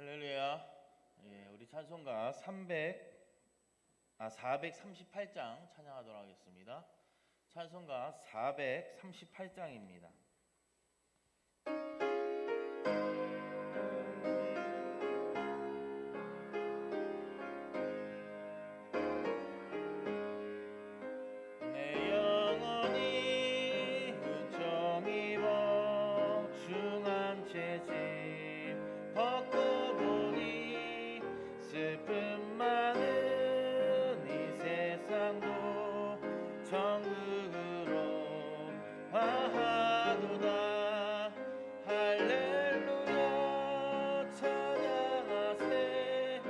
할렐루야. 예, 우리 찬송가 438장 찬양하도록 하겠습니다. 찬송가 438장입니다. 내 영혼이 은총 입어 중한 채집 벗고 보니 슬픔 많은 이 세상도 천국으로 화하도다. 할렐루야 찬양하세.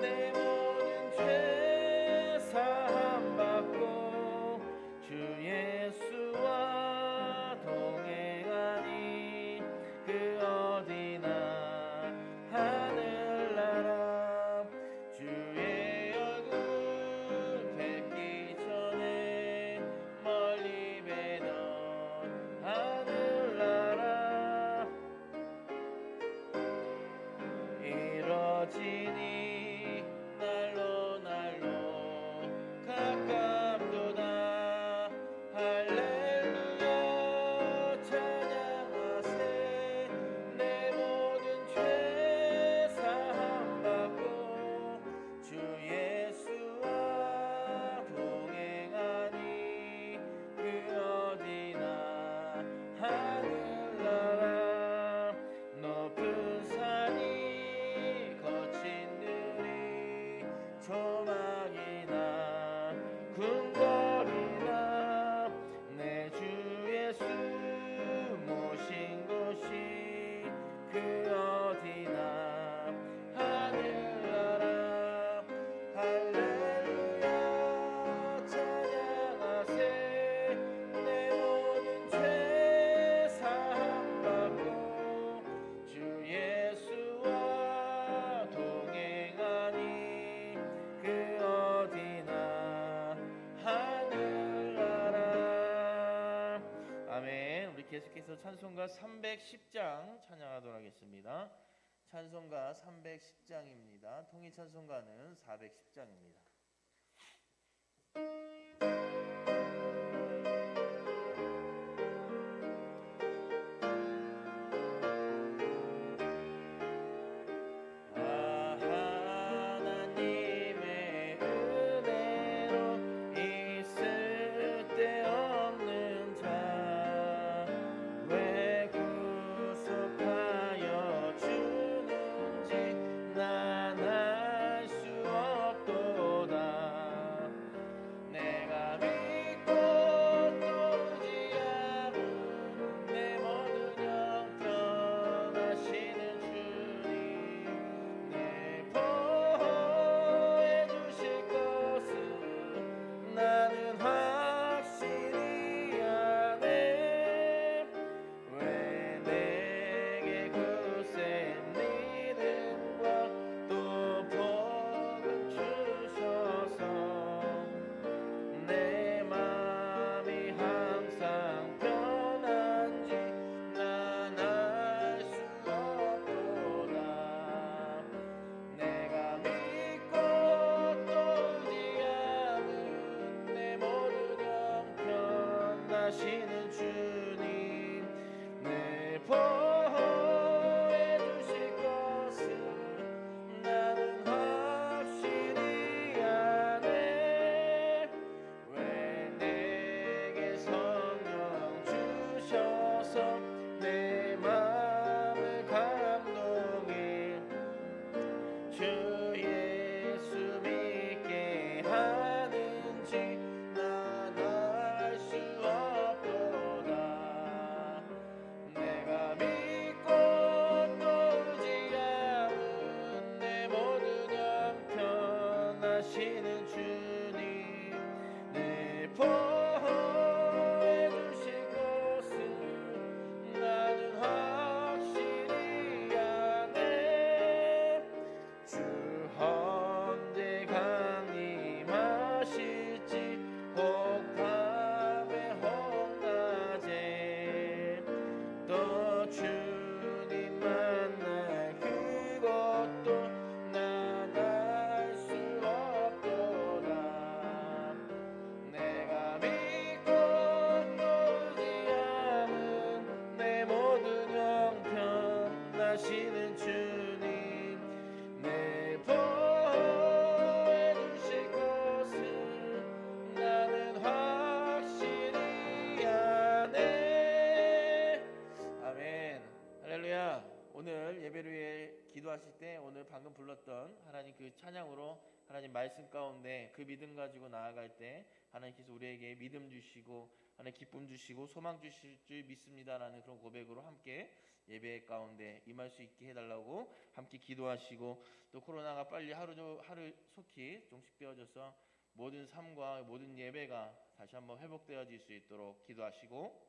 내 모든 죄 사함 받고 주 예수와 동행하니 그 어디나 하늘나라. 주의 얼굴 뵙기 전에 멀리 뵈던 하늘나라. 이뤄지니 날로 날로 가깝도다. 할렐루야 찬양하세. 내 모든 죄 사함 받고 주 예수와 동행하니 그 어디나 하늘나라. 높은 산이 거친 들이 조망이나 궁궐이나 내 주 예수 모신 곳이 그 어디나 하늘나라. 할렐루야 찬양하세. 내 모든 죄 사함 받고 주 예수와 동행하니 그 어디나 하늘나라. 아멘. 우리 계속해서 찬송가 310장 찬양하도록 하겠습니다. 찬송가 310장입니다. 통일 찬송가는 410장입니다. 하나님의 은혜로 있을 데 없는 자 왜 구속하여 주는지 난 알 수 없도다. 내가 믿 기도하실 때 오늘 방금 불렀던 하나님 그 찬양으로 하나님 말씀 가운데 그 믿음 가지고 나아갈 때 하나님께서 우리에게 믿음 주시고 하나님 기쁨 주시고 소망 주실 줄 믿습니다라는 그런 고백으로 함께 예배 가운데 임할 수 있게 해달라고 함께 기도하시고, 또 코로나가 빨리 하루 속히 종식되어져서 모든 삶과 모든 예배가 다시 한번 회복되어질 수 있도록 기도하시고,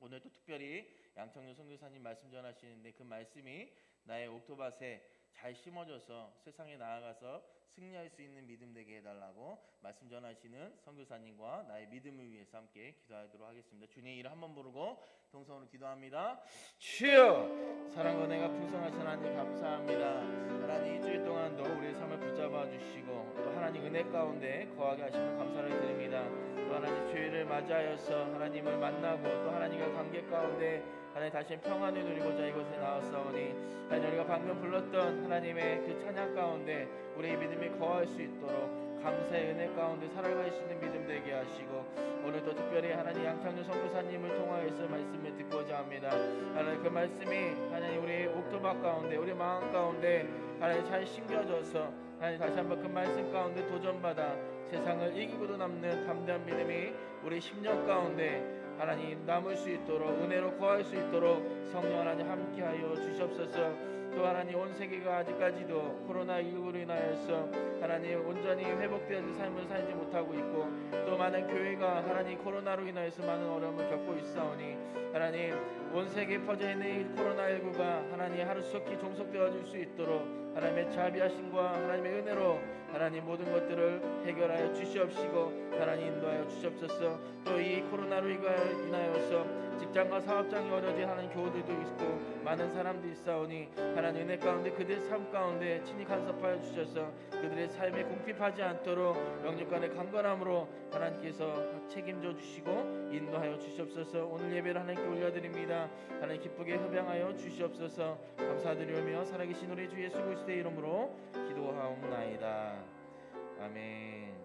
오늘 또 특별히 양청년 선교사님 말씀 전하시는데 그 말씀이 나의 옥토밭에 잘 심어져서 세상에 나아가서 승리할 수 있는 믿음 되게 해달라고 말씀 전하시는 선교사님과 나의 믿음을 위해서 함께 기도하도록 하겠습니다. 주님의 이름 한번 부르고 동성으로 기도합니다. 주여, 사랑과 은혜가 풍성하신 하나님 감사합니다. 하나님 일주일 동안도 우리의 삶을 붙잡아 주시고 또 하나님 은혜 가운데 거하게 하시면 감사를 드립니다. 또 하나님 주일을 맞이하여서 하나님을 만나고 또 하나님과 관계 가운데 하나님 다시 평안을 누리고자 이곳에 나왔사오니 하나님 우리가 방금 불렀던 하나님의 그 찬양 가운데 우리의 믿음이 거할 수 있도록 감사의 은혜 가운데 살아갈 수 있는 믿음 되게 하시고, 오늘도 특별히 하나님 양창준 선교사님을 통하여서 말씀을 듣고자 합니다. 하나님 그 말씀이 하나님 우리의 옥토밭 가운데 우리 마음 가운데 하나님 잘 심겨져서 하나님 다시 한번 그 말씀 가운데 도전받아 세상을 이기고도 남는 담대한 믿음이 우리 심령 가운데 하나님 남을 수 있도록 은혜로 거할 수 있도록 성령 하나님 함께하여 주시옵소서. 또 하나님 온 세계가 아직까지도 코로나19로 인하여서 하나님 온전히 회복되어진 삶을 살지 못하고 있고, 또 많은 교회가 하나님 코로나로 인하여서 많은 어려움을 겪고 있사오니 하나님 온 세계에 퍼져있는 이 코로나19가 하나님 하루속히 종속되어질 수 있도록 하나님의 자비하심과 하나님의 은혜로 하나님 모든 것들을 해결하여 주시옵시고 하나님 인도하여 주시옵소서. 또 이 코로나로 인하여서 직장과 사업장이 어려진 하나님 교우들도 있고 많은 사람들이 있사오니 하나님 은혜 가운데 그들의 삶 가운데 친히 간섭하여 주셔서 그들의 삶에 궁핍하지 않도록 영육간의 강건함으로 하나님께서 책임져 주시고 인도하여 주시옵소서. 오늘 예배를 하나님께 올려드립니다. 하나님 기쁘게 협양하여 주시옵소서. 감사드리며 살아계신 우리 주 예수 그리스도의 이름으로 기도하옵나이다. 아멘.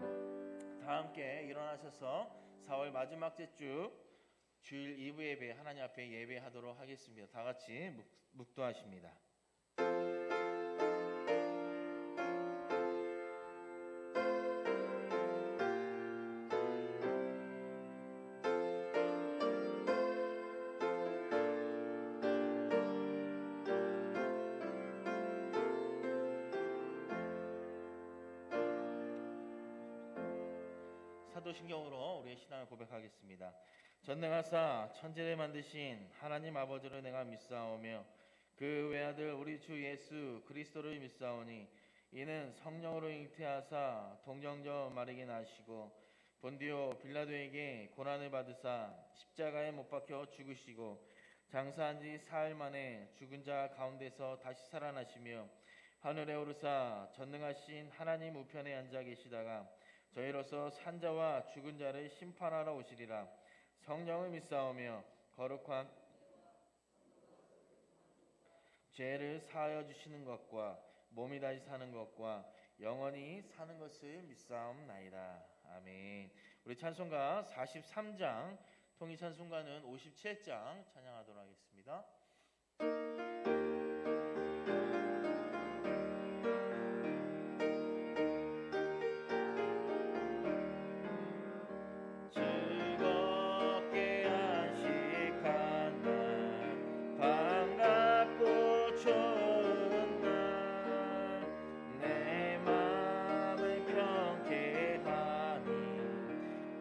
다 함께 일어나셔서 4월 마지막 주 주일 2부 예배 하나님 앞에 예배하도록 하겠습니다. 다 같이 묵도하십니다. 사도신경으로 우리의 신앙을 고백하겠습니다. 전능하사 천지를 만드신 하나님 아버지를 내가 믿사오며 그 외아들 우리 주 예수 그리스도를 믿사오니 이는 성령으로 잉태하사 동정녀 마리게 나시고 본디오 빌라도에게 고난을 받으사 십자가에 못 박혀 죽으시고 장사한 지 사흘 만에 죽은 자 가운데서 다시 살아나시며 하늘에 오르사 전능하신 하나님 우편에 앉아 계시다가 저희로서 산자와 죽은 자를 심판하러 오시리라. 성령을 믿사오며 거룩한 죄를 사하여 주시는 것과 몸이 다시 사는 것과 영원히 사는 것을 믿사옵나이다. 아멘. 우리 찬송가 43장, 통일 찬송가는 57장 찬양하도록 하겠습니다.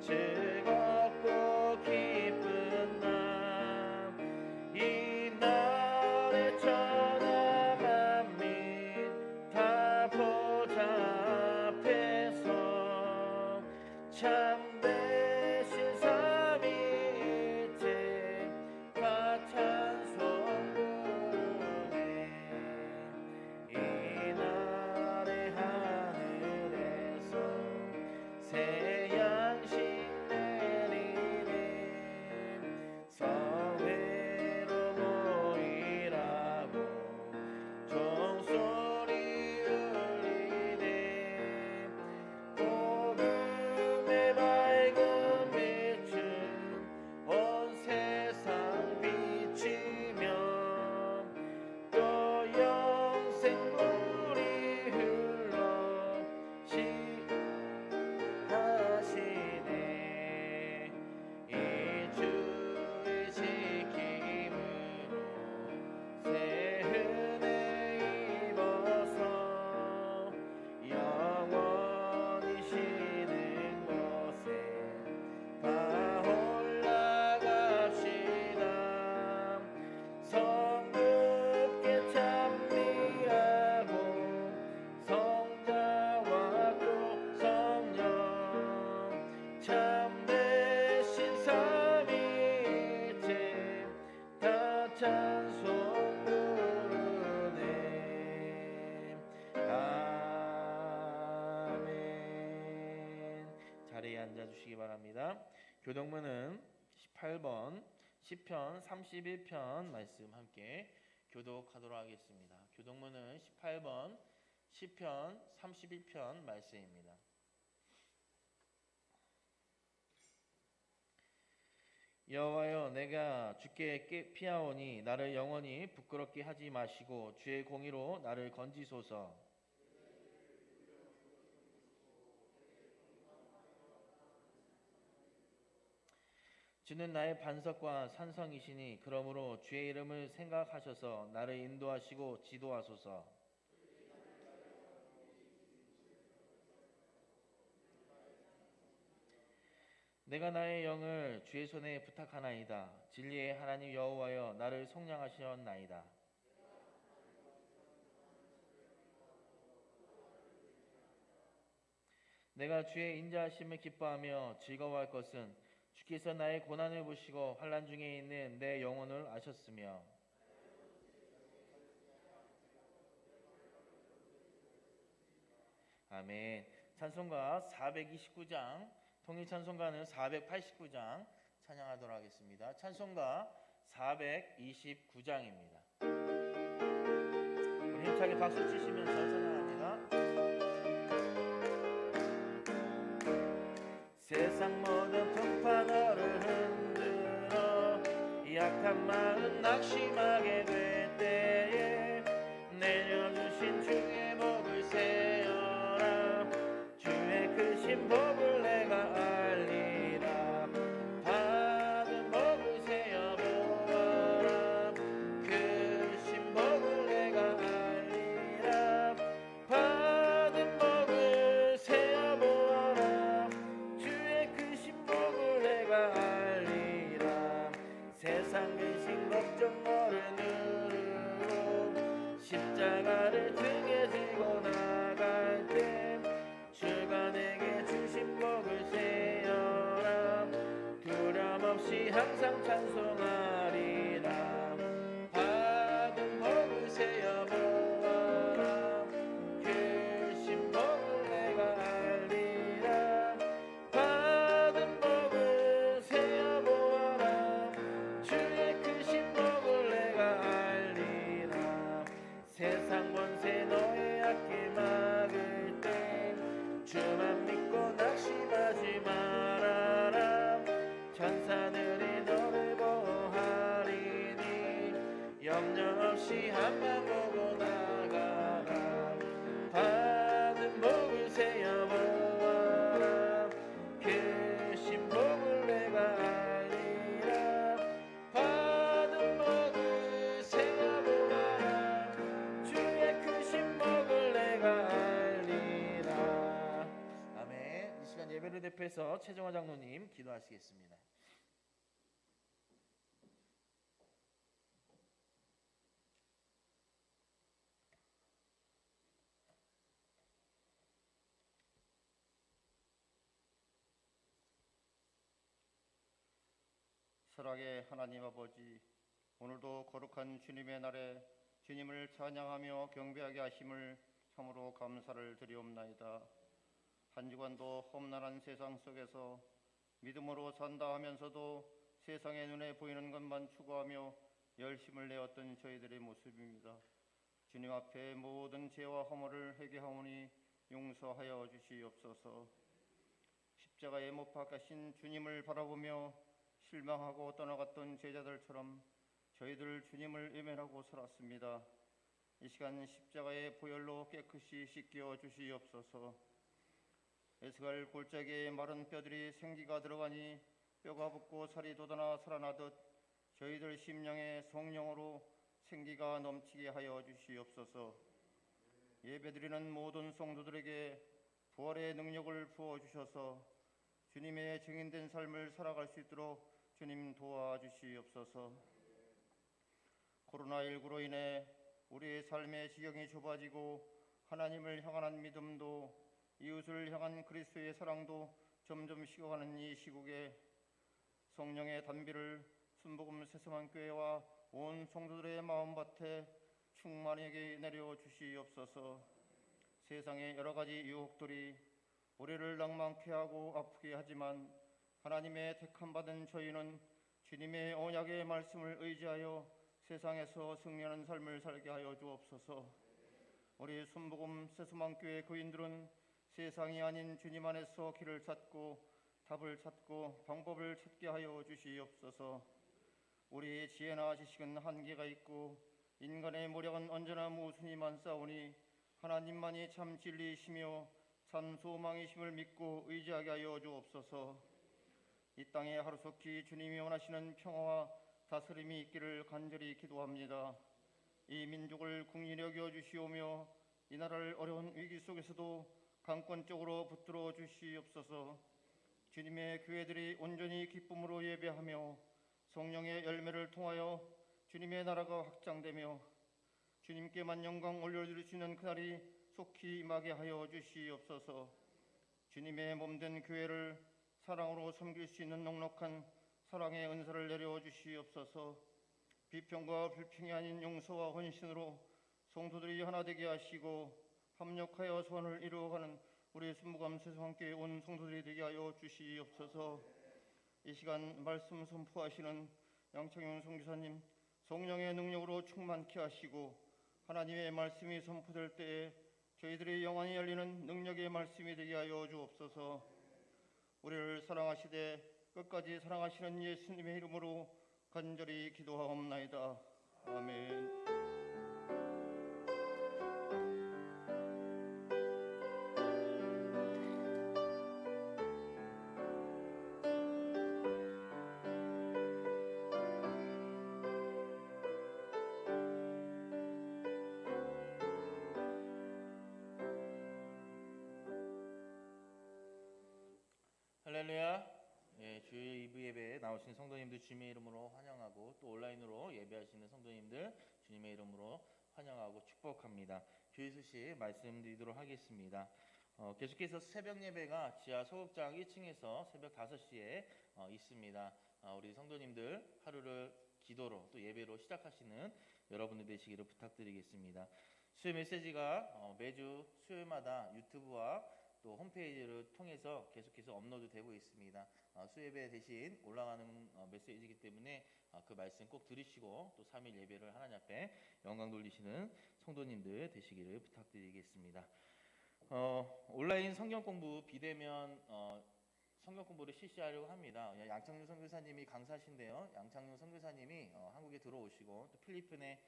즐겁고 기쁜 날 이 날의 자리에 앉아 주시기 바랍니다. 교독문은 18번 시편 31편 말씀 함께 교독하도록 하겠습니다. 교독문은 18번 시편 31편 말씀입니다. 여호와여, 내가 주께 피하오니 나를 영원히 부끄럽게 하지 마시고 주의 공의로 나를 건지소서. 주는 나의 반석과 산성이시니 그러므로 주의 이름을 생각하셔서 나를 인도하시고 지도하소서. 내가 나의 영을 주의 손에 부탁하나이다. 진리의 하나님 여호와여, 나를 속량하시옵나이다. 내가 주의 인자하심을 기뻐하며 즐거워할 것은 주께서 나의 고난을 보시고 환난 중에 있는 내 영혼을 아셨으며 아멘. 찬송가 429장, 통일찬송가는 489장 찬양하도록 하겠습니다. 찬송가 429장입니다. 우리 힘차게 박수 치시면서 찬양합니다. 세상 모든 풍파 너를 흔들어 약한 마음 낙심하게 될 때에 내려주신 주의 복을 세어라. 주의 크신 복을 내가 알리라. 받은 복을 세어보아라. 크신 복을 내가 알리라. 받은 복을 세어보아라. 주의 크신 복을 내가 알리라. 세상 근심 걱정 너를 누르고 십자가를 등에 지고 나갈 때 주가 내게 주신 복을 세어라. 두려움 없이 항상 찬송하리라. 받은 복을 세어보아라. 크신 복을 내가 알리라. 받은 복을 세어보아라. 주의 크신 복을 내가 알리라. 세상 권세 너의 앞길 막을 때 주만 믿고 낙심하지 말아라. 천사들이 너를 보호하리니 염려 없이 앞만 보고 나가라. 받은 복을 세어보아라. 크신 복을 내가 알리라. 받은 복을 세어보아라. 주의 크신 복을 내가 알리라. 아멘. 이 시간 예배를 대표해서 최정화 장로님 기도하시겠습니다. 사랑의 하나님 아버지, 오늘도 거룩한 주님의 날에 주님을 찬양하며 경배하게 하심을 참으로 감사를 드리옵나이다. 한 주간도 험난한 세상 속에서 믿음으로 산다 하면서도 세상의 눈에 보이는 것만 추구하며 열심을 내었던 저희들의 모습입니다. 주님 앞에 모든 죄와 허물을 회개하오니 용서하여 주시옵소서. 십자가에 못 박히신 주님을 바라보며 실망하고 떠나갔던 제자들처럼 저희들 주님을 외면하고 살았습니다. 이 시간 십자가의 보혈로 깨끗이 씻겨 주시옵소서. 에스갈 골짜기에 마른 뼈들이 생기가 들어가니 뼈가 붙고 살이 돋아나 살아나듯 저희들 심령에 성령으로 생기가 넘치게 하여 주시옵소서. 예배드리는 모든 성도들에게 부활의 능력을 부어주셔서 주님의 증인된 삶을 살아갈 수 있도록 주님 도와주시옵소서. 코로나19로 인해 우리의 삶의 지경이 좁아지고 하나님을 향한 믿음도 이웃을 향한 그리스도의 사랑도 점점 식어가는 이 시국에 성령의 단비를 순복음 새서만교회와 온 성도들의 마음밭에 충만하게 내려 주시옵소서. 세상의 여러 가지 유혹들이 우리를 낭망케 하고 아프게 하지만 하나님의 택함 받은 저희는 주님의 언약의 말씀을 의지하여 세상에서 승리하는 삶을 살게 하여 주옵소서. 우리 순복음 새소망교회 교인들은 세상이 아닌 주님 안에서 길을 찾고 답을 찾고 방법을 찾게 하여 주시옵소서. 우리의 지혜나 지식은 한계가 있고 인간의 모략은 언제나 모순이만 싸우니 하나님만이 참 진리이시며 참 소망이심을 믿고 의지하게 하여 주옵소서. 이 땅에 하루속히 주님이 원하시는 평화와 다스림이 있기를 간절히 기도합니다. 이 민족을 국리히 여겨 주시오며 이 나라를 어려운 위기 속에서도 강권적으로 붙들어 주시옵소서. 주님의 교회들이 온전히 기쁨으로 예배하며 성령의 열매를 통하여 주님의 나라가 확장되며 주님께만 영광 올려드릴 수 있는 그날이 속히 임하게 하여 주시옵소서. 주님의 몸된 교회를 사랑으로 섬길 수 있는 넉넉한 사랑의 은사를 내려 주시옵소서. 비평과 불평이 아닌 용서와 헌신으로 성도들이 하나 되게 하시고 합력하여 소원을 이루어가는 우리 순복음 새소망교회 온 성도들이 되게 하여 주시옵소서. 이 시간 말씀 선포하시는 양창윤 선교사님 성령의 능력으로 충만케 하시고 하나님의 말씀이 선포될 때에 저희들의 영안이 열리는 능력의 말씀이 되게 하여 주옵소서. 우리를 사랑하시되 끝까지 사랑하시는 예수님의 이름으로 간절히 기도하옵나이다. 아멘. 할렐루야. 예, 주일 2부 예배에 나오신 성도님들 주님의 이름으로 환영하고 또 온라인으로 예배하시는 성도님들 주님의 이름으로 환영하고 축복합니다. 주일 소식 말씀드리도록 하겠습니다. 계속해서 새벽 예배가 지하 소극장 1층에서 새벽 5시에 있습니다. 우리 성도님들 하루를 기도로 또 예배로 시작하시는 여러분들 되시기를 부탁드리겠습니다. 수요 메시지가 매주 수요일마다 유튜브와 또 홈페이지를 통해서 계속해서 업로드되고 있습니다. 수예배 대신 올라가는 메시지이기 때문에 그 말씀 꼭 들으시고 또 3일 예배를 하나님 앞에 영광 돌리시는 성도님들 되시기를 부탁드리겠습니다. 온라인 성경 공부 비대면 성경 공부를 실시하려고 합니다. 양창윤 선교사님이 강사신데요. 양창윤 선교사님이 한국에 들어오시고 또 필리핀에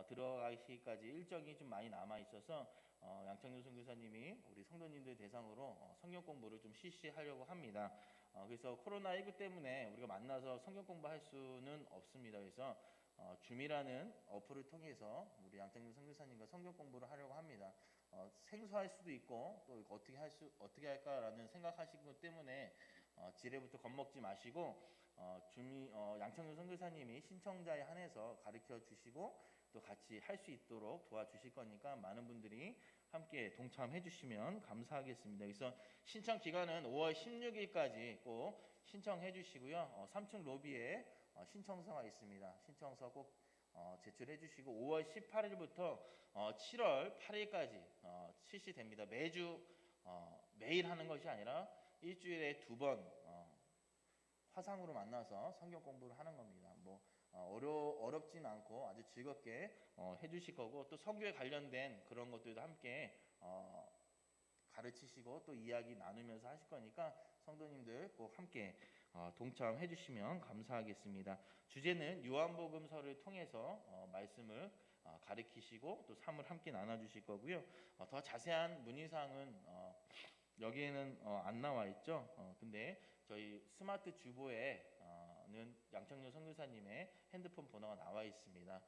들어가시기까지 일정이 좀 많이 남아 있어서 양창윤 선교사님이 우리 성도님들 대상으로 성경 공부를 좀 실시하려고 합니다. 그래서 코로나19 때문에 우리가 만나서 성경 공부할 수는 없습니다. 그래서 줌이라는 어플을 통해서 우리 양창윤 선교사님과 성경 공부를 하려고 합니다. 생소할 수도 있고 또 어떻게 할까라는 생각하시기 때문에 지뢰부터 겁먹지 마시고 양창윤 선교사님이 신청자에 한해서 가르쳐 주시고 또 같이 할 수 있도록 도와주실 거니까 많은 분들이 함께 동참해 주시면 감사하겠습니다. 그래서 신청 기간은 5월 16일까지 꼭 신청해 주시고요. 3층 로비에 신청서가 있습니다. 신청서 꼭 제출해 주시고 5월 18일부터 7월 8일까지 실시됩니다. 매주 매일 하는 것이 아니라 일주일에 2번 화상으로 만나서 성경 공부를 하는 겁니다. 어렵진 않고 아주 즐겁게 해주실 거고 또 성교에 관련된 그런 것들도 함께 가르치시고 또 이야기 나누면서 하실 거니까 성도님들 꼭 함께 동참해 주시면 감사하겠습니다. 주제는 요한복음서를 통해서 말씀을 가르치시고 또 삶을 함께 나눠주실 거고요. 더 자세한 문의사항은 여기에는 안 나와 있죠. 근데 저희 스마트 주보에는 양창윤 선교사님의 핸드폰 번호가 나와 있습니다.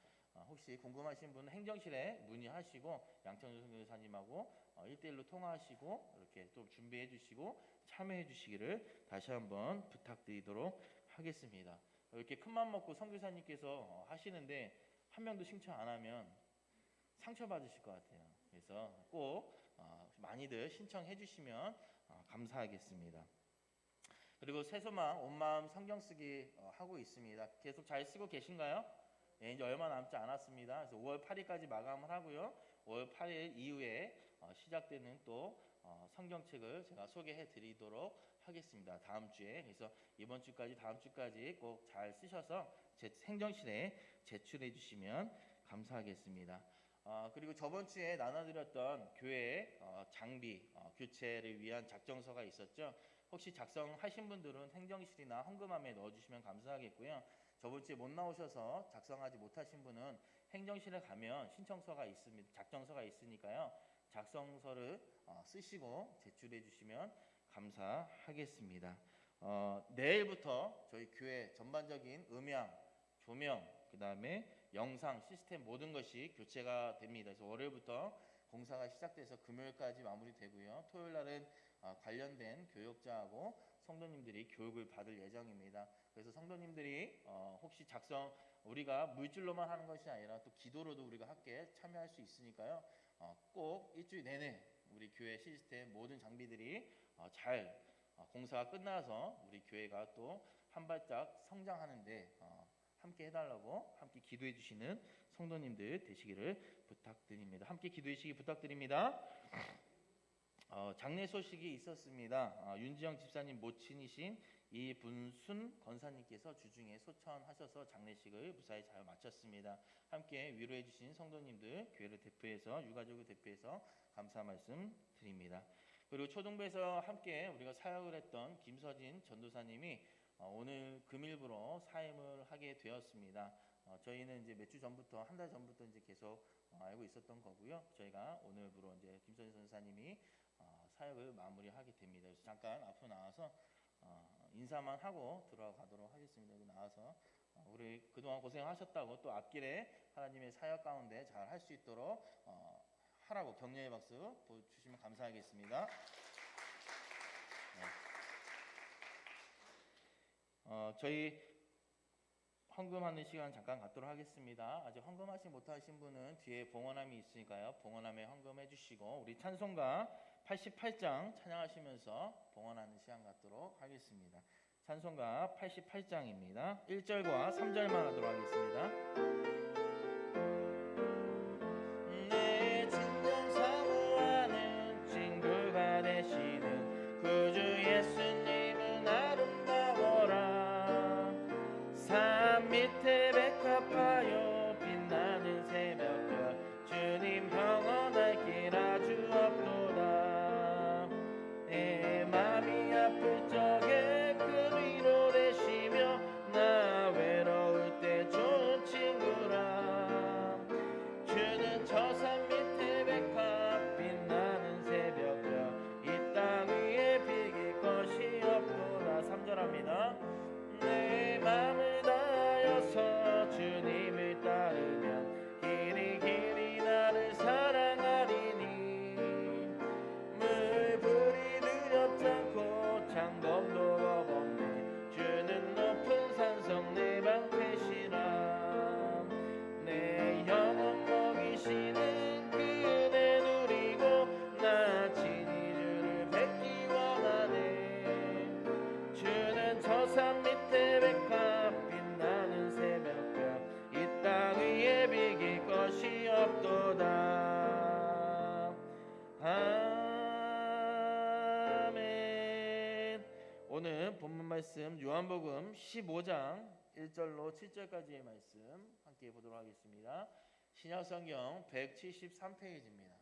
혹시 궁금하신 분은 행정실에 문의하시고 양창윤 선교사님하고 1대1로 통화하시고 이렇게 좀 준비해 주시고 참여해 주시기를 다시 한번 부탁드리도록 하겠습니다. 이렇게 큰맘 먹고 선교사님께서 하시는데 한 명도 신청 안 하면 상처받으실 것 같아요. 그래서 꼭 많이들 신청해 주시면 감사하겠습니다. 그리고 새소망 온마음 성경 쓰기 하고 있습니다. 계속 잘 쓰고 계신가요? 네, 이제 얼마 남지 않았습니다. 그래서 5월 8일까지 마감을 하고요. 5월 8일 이후에 시작되는 또 성경책을 제가 소개해 드리도록 하겠습니다. 다음 주에. 그래서 이번 주까지 다음 주까지 꼭 잘 쓰셔서 제 행정실에 제출해 주시면 감사하겠습니다. 그리고 저번 주에 나눠드렸던 교회 장비 교체를 위한 작정서가 있었죠. 혹시 작성하신 분들은 행정실이나 헌금함에 넣어주시면 감사하겠고요. 저번 주에 못 나오셔서 작성하지 못하신 분은 행정실에 가면 신청서가 있습니다. 작정서가 있으니까요. 작성서를 쓰시고 제출해 주시면 감사하겠습니다. 내일부터 저희 교회 전반적인 음향, 조명, 그 다음에 영상, 시스템 모든 것이 교체가 됩니다. 그래서 월요일부터 공사가 시작돼서 금요일까지 마무리되고요. 토요일 날은 관련된 교역자하고 성도님들이 교육을 받을 예정입니다. 그래서 성도님들이 혹시 우리가 물질로만 하는 것이 아니라 또 기도로도 우리가 함께 참여할 수 있으니까요. 꼭 일주일 내내 우리 교회 시스템 모든 장비들이 잘 공사가 끝나서 우리 교회가 또 한 발짝 성장하는데 함께 해달라고 함께 기도해 주시는 성도님들 되시기를 부탁드립니다. 함께 기도해 주시기 부탁드립니다. 장례 소식이 있었습니다. 윤지영 집사님 모친이신 이분순 권사님께서 주중에 소천하셔서 장례식을 무사히 잘 마쳤습니다. 함께 위로해 주신 성도님들 교회를 대표해서 유가족을 대표해서 감사 말씀 드립니다. 그리고 초등부에서 함께 우리가 사역을 했던 김서진 전도사님이 오늘 금일부로 사임을 하게 되었습니다. 저희는 이제 몇 주 전부터 한 달 전부터 이제 계속 알고 있었던 거고요. 저희가 오늘부로 이제 김서진 전도사님이 사역을 마무리하게 됩니다. 그래서 잠깐 앞으로 나와서 인사만 하고 들어가도록 하겠습니다. 여기 나와서 우리 그동안 고생하셨다고 또 앞길에 하나님의 사역 가운데 잘 할 수 있도록 하라고 격려의 박수 보여주시면 감사하겠습니다. 저희 헌금하는 시간 잠깐 갖도록 하겠습니다. 아직 헌금하지 못하신 분은 뒤에 봉헌함이 있으니까요. 봉헌함에 헌금해 주시고 우리 찬송가 88장 찬양하시면서 봉헌하는 시간 갖도록 하겠습니다. 찬송가 88장입니다. 1절과 3절만 하도록 하겠습니다. 내 진정 사모하는 친구가 되시는 구주 예수님은 아름다워라. 산 밑에 백합하여 빛나는 새벽별 주님 평온할 길 아주 없도다. 내 맘이 아플 적에 그 위로 되시며 나 외로울 때 좋은 친구라. 주는 저 산 밑에 백합 빛나는 새벽별 이 땅 위에 비길 것이 없도다. 3절합니다. 내 맘을 다하여서 주님을 따르면 길이 길이 나를 사랑하리니 물불이 두렵지 않고 창검도 겁없네. 주는 높은 산성 내 방패시라. 내 영혼 먹이시는 그 은혜 누리고 나 친히 주를 뵙기 원하네. 주는 저 산 밑에 백합 빛나는 새벽별 이 땅 위에 비길 것이 없도다. 아멘. 오늘 본문 말씀 요한복음 15장 1절로 7절까지의 말씀 함께 보도록 하겠습니다. 신약성경 173페이지입니다.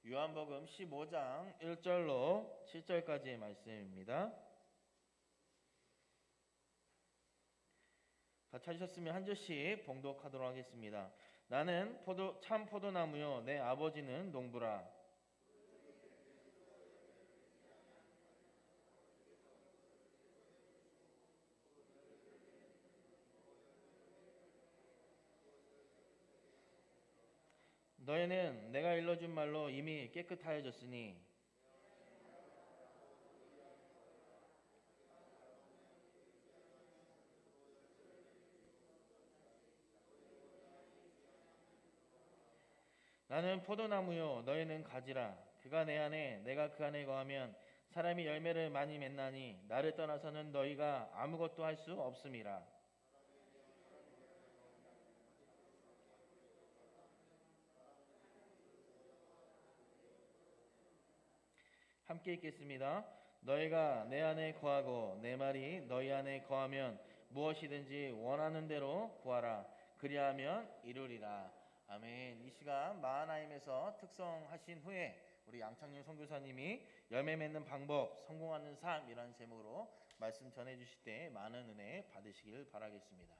요한복음 15장 1절로 7절까지의 말씀입니다. 다 찾으셨으면 한 절씩 봉독하도록 하겠습니다. 나는 참 포도나무요 내 아버지는 농부라. 너희는 내가 일러준 말로 이미 깨끗하여졌으니 나는 포도나무요 너희는 가지라. 그가 내 안에 내가 그 안에 거하면 사람이 열매를 많이 맺나니 나를 떠나서는 너희가 아무것도 할 수 없음이라. 함께 읽겠습니다. 너희가 내 안에 거하고 내 말이 너희 안에 거하면 무엇이든지 원하는 대로 구하라. 그리하면 이루리라. 아멘. 이 시간 마하나임에서 특성하신 후에 우리 양창윤 선교사님이 열매 맺는 방법, 성공하는 삶이라는 제목으로 말씀 전해주실 때 많은 은혜 받으시길 바라겠습니다.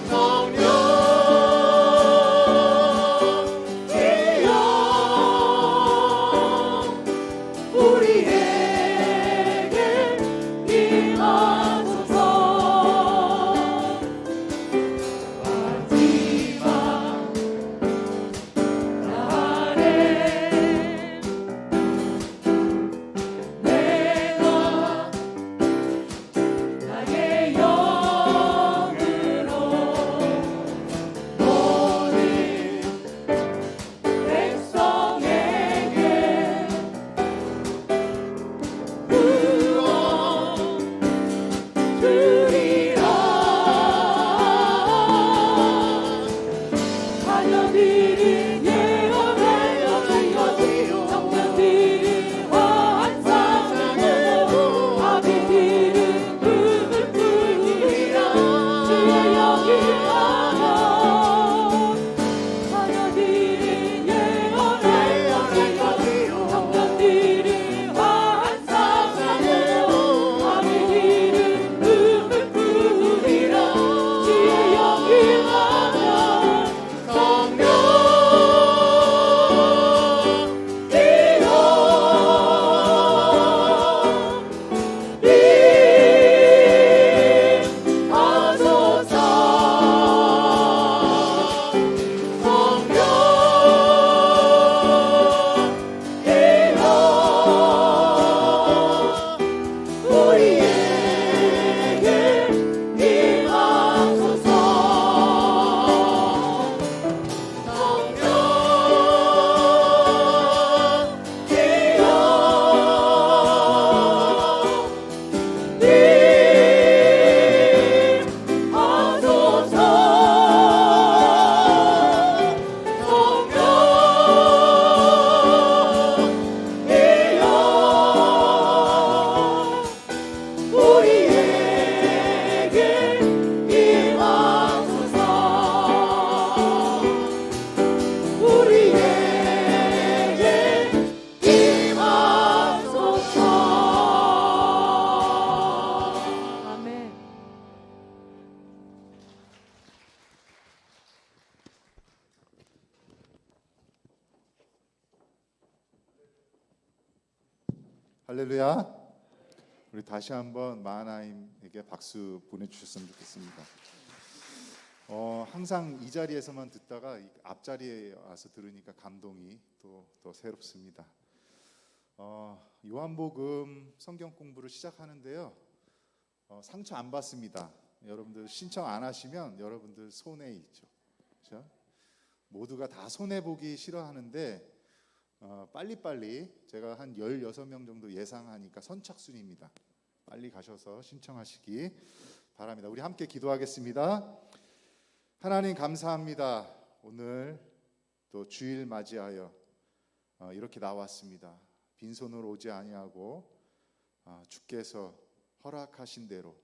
성령 할렐루야. 우리 다시 한번 마하나임에게 박수 보내주셨으면 좋겠습니다. 항상 이 자리에서만 듣다가 이 앞자리에 와서 들으니까 감동이 또 새롭습니다. 요한복음 성경 공부를 시작하는데요. 상처 안 받습니다. 여러분들 신청 안 하시면 여러분들 손해 있죠. 그렇죠? 모두가 다 손해 보기 싫어하는데 빨리빨리 제가 한 16명 정도 예상하니까 선착순입니다. 빨리 가셔서 신청하시기 바랍니다. 우리 함께 기도하겠습니다. 하나님 감사합니다. 오늘 또 주일 맞이하여 이렇게 나왔습니다. 빈손으로 오지 아니하고 주께서 허락하신 대로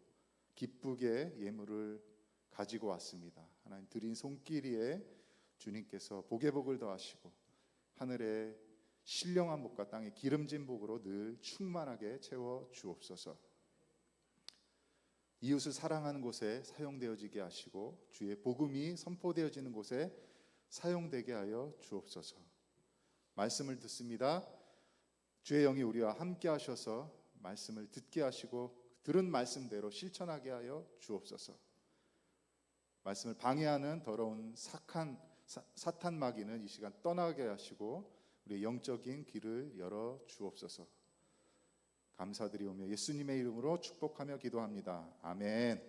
기쁘게 예물을 가지고 왔습니다. 하나님 드린 손길이에 주님께서 복에 복을 더하시고 하늘의 신령한 복과 땅의 기름진 복으로 늘 충만하게 채워 주옵소서. 이웃을 사랑하는 곳에 사용되어지게 하시고 주의 복음이 선포되어지는 곳에 사용되게 하여 주옵소서. 말씀을 듣습니다. 주의 영이 우리와 함께 하셔서 말씀을 듣게 하시고 들은 말씀대로 실천하게 하여 주옵소서. 말씀을 방해하는 더러운 사탄 마귀는 이 시간 떠나게 하시고 우리의 영적인 귀를 열어 주옵소서. 감사드리오며 예수님의 이름으로 축복하며 기도합니다. 아멘.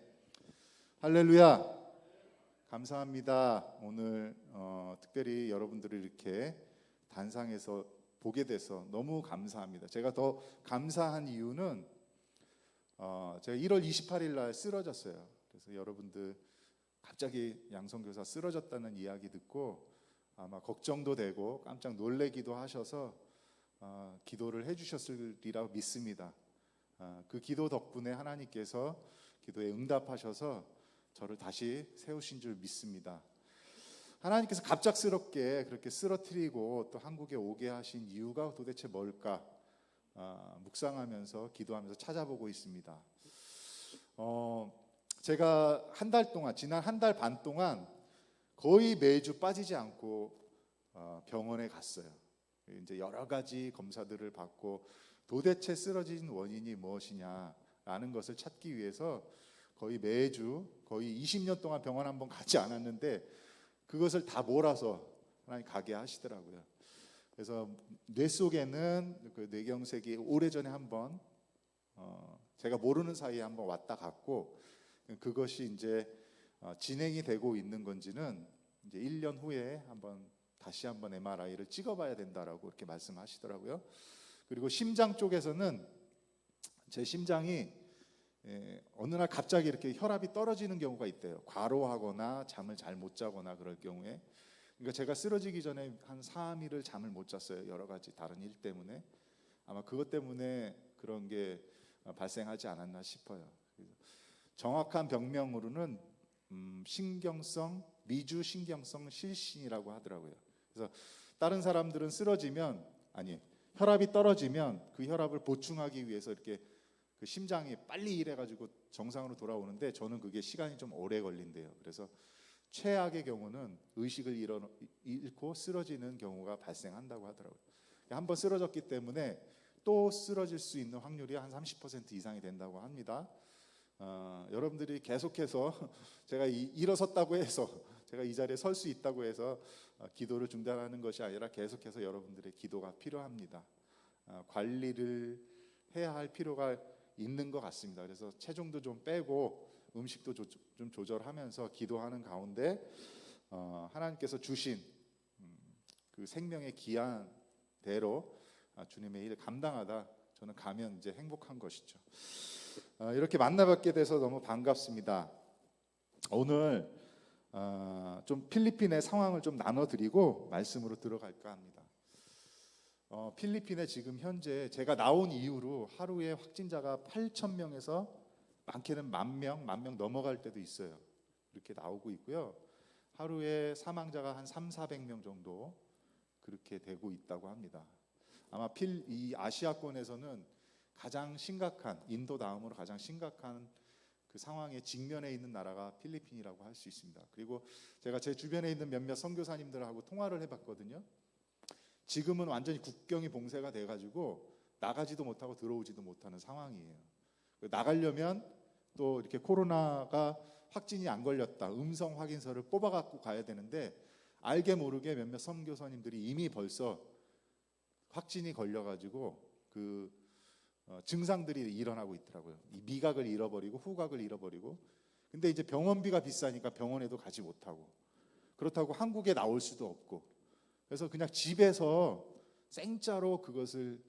할렐루야. 감사합니다. 오늘 특별히 여러분들을 이렇게 단상에서 보게 돼서 너무 감사합니다. 제가 더 감사한 이유는 제가 1월 28일 날 쓰러졌어요. 그래서 여러분들 갑자기 양성교사 쓰러졌다는 이야기 듣고 아마 걱정도 되고 깜짝 놀래기도 하셔서 기도를 해주셨으리라고 믿습니다. 그 기도 덕분에 하나님께서 기도에 응답하셔서 저를 다시 세우신 줄 믿습니다. 하나님께서 갑작스럽게 그렇게 쓰러뜨리고 또 한국에 오게 하신 이유가 도대체 뭘까? 묵상하면서 기도하면서 찾아보고 있습니다. 제가 지난 한 달 반 동안 거의 매주 빠지지 않고 병원에 갔어요. 이제 여러 가지 검사들을 받고 도대체 쓰러진 원인이 무엇이냐라는 것을 찾기 위해서 거의 매주 거의 20년 동안 병원 한번 가지 않았는데 그것을 다 몰아서 하나님 가게 하시더라고요. 그래서 뇌 속에는 그 뇌경색이 오래전에 한번 제가 모르는 사이에 한번 왔다 갔고 그것이 이제 진행이 되고 있는 건지는 이제 1년 후에 다시 한번 MRI를 찍어봐야 된다라고 이렇게 말씀하시더라고요. 그리고 심장 쪽에서는 제 심장이 어느 날 갑자기 이렇게 혈압이 떨어지는 경우가 있대요. 과로하거나 잠을 잘 못 자거나 그럴 경우에. 그러니까 제가 쓰러지기 전에 한 3일을 잠을 못 잤어요. 여러 가지 다른 일 때문에. 아마 그것 때문에 그런 게 발생하지 않았나 싶어요. 정확한 병명으로는 미주 신경성 실신이라고 하더라고요. 그래서 다른 사람들은 혈압이 떨어지면 그 혈압을 보충하기 위해서 이렇게 그 심장이 빨리 일해가지고 정상으로 돌아오는데 저는 그게 시간이 좀 오래 걸린대요. 그래서 최악의 경우는 의식을 잃고 쓰러지는 경우가 발생한다고 하더라고요. 한번 쓰러졌기 때문에 또 쓰러질 수 있는 확률이 한 30% 이상이 된다고 합니다. 여러분들이 계속해서 제가 일어섰다고 해서 제가 이 자리에 설 수 있다고 해서 기도를 중단하는 것이 아니라 계속해서 여러분들의 기도가 필요합니다. 관리를 해야 할 필요가 있는 것 같습니다. 그래서 체중도 좀 빼고 음식도 좀 조절하면서 기도하는 가운데 하나님께서 주신 그 생명의 기한대로 주님의 일을 감당하다 저는 가면 이제 행복한 것이죠. 이렇게 만나뵙게 돼서 너무 반갑습니다. 오늘 좀 필리핀의 상황을 좀 나눠드리고 말씀으로 들어갈까 합니다. 필리핀에 지금 현재 제가 나온 이후로 하루에 확진자가 8,000명에서 많게는 10,000명 넘어갈 때도 있어요. 이렇게 나오고 있고요. 하루에 사망자가 한 300~400명 정도 그렇게 되고 있다고 합니다. 아마 이 아시아권에서는 가장 심각한, 인도 다음으로 가장 심각한 그 상황에 직면해 있는 나라가 필리핀이라고 할 수 있습니다. 그리고 제가 제 주변에 있는 몇몇 선교사님들하고 통화를 해봤거든요. 지금은 완전히 국경이 봉쇄가 돼가지고 나가지도 못하고 들어오지도 못하는 상황이에요. 나가려면 또 이렇게 코로나가 확진이 안 걸렸다, 음성 확인서를 뽑아갖고 가야 되는데 알게 모르게 몇몇 선교사님들이 이미 벌써 확진이 걸려가지고 그 증상들이 일어나고 있더라고요. 이 미각을 잃어버리고 후각을 잃어버리고, 근데 이제 병원비가 비싸니까 병원에도 가지 못하고, 그렇다고 한국에 나올 수도 없고, 그래서 그냥 집에서 생짜로 그것을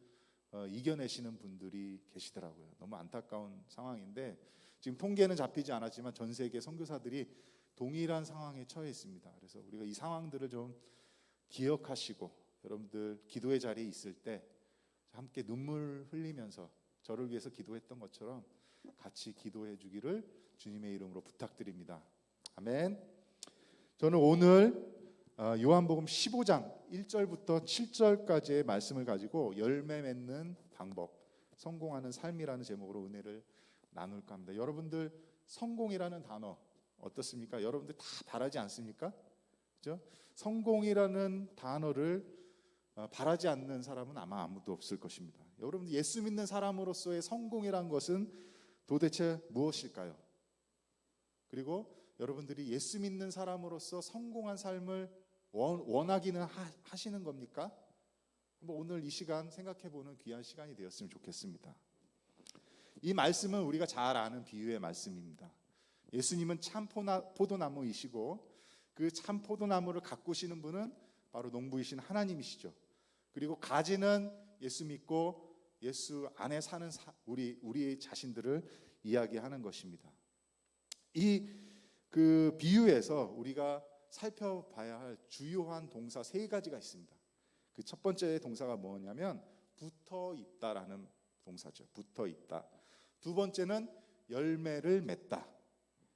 이겨내시는 분들이 계시더라고요. 너무 안타까운 상황인데, 지금 통계는 잡히지 않았지만 전 세계 선교사들이 동일한 상황에 처해 있습니다. 그래서 우리가 이 상황들을 좀 기억하시고, 여러분들 기도의 자리에 있을 때 함께 눈물 흘리면서 저를 위해서 기도했던 것처럼 같이 기도해 주기를 주님의 이름으로 부탁드립니다. 아멘. 저는 오늘 요한복음 15장 1절부터 7절까지의 말씀을 가지고 열매 맺는 방법, 성공하는 삶이라는 제목으로 은혜를 나눌까 합니다. 여러분들 성공이라는 단어 어떻습니까? 여러분들 다 바라지 않습니까? 그죠? 성공이라는 단어를 바라지 않는 사람은 아마 아무도 없을 것입니다. 여러분들 예수 믿는 사람으로서의 성공이란 것은 도대체 무엇일까요? 그리고 여러분들이 예수 믿는 사람으로서 성공한 삶을 원하기는 하시는 겁니까? 오늘 이 시간 생각해보는 귀한 시간이 되었으면 좋겠습니다. 이 말씀은 우리가 잘 아는 비유의 말씀입니다. 예수님은 참 포도나무이시고 그 참 포도나무를 가꾸시는 분은 바로 농부이신 하나님이시죠. 그리고 가지는 예수 믿고 예수 안에 사는 우리 자신들을 이야기하는 것입니다. 이 그 비유에서 우리가 살펴봐야 할 주요한 동사 세 가지가 있습니다. 그 첫 번째 동사가 뭐냐면 붙어 있다라는 동사죠. 붙어 있다. 두 번째는 열매를 맺다.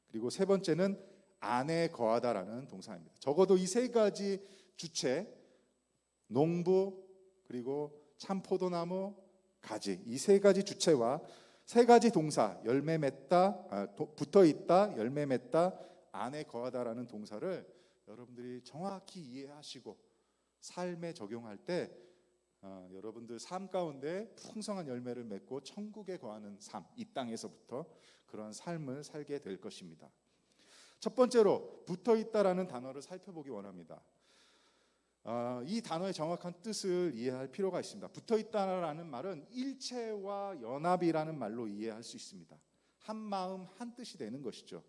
그리고 세 번째는 안에 거하다라는 동사입니다. 적어도 이 세 가지 주체, 농부 그리고 참 포도나무 가지, 이 세 가지 주체와 세 가지 동사, 열매 맺다, 붙어 있다, 열매 맺다, 안에 거하다라는 동사를 여러분들이 정확히 이해하시고 삶에 적용할 때 여러분들 삶 가운데 풍성한 열매를 맺고 천국에 거하는 삶, 이 땅에서부터 그런 삶을 살게 될 것입니다. 첫 번째로 붙어 있다라는 단어를 살펴보기 원합니다. 이 단어의 정확한 뜻을 이해할 필요가 있습니다. 붙어 있다라는 말은 일체와 연합이라는 말로 이해할 수 있습니다. 한 마음 한 뜻이 되는 것이죠.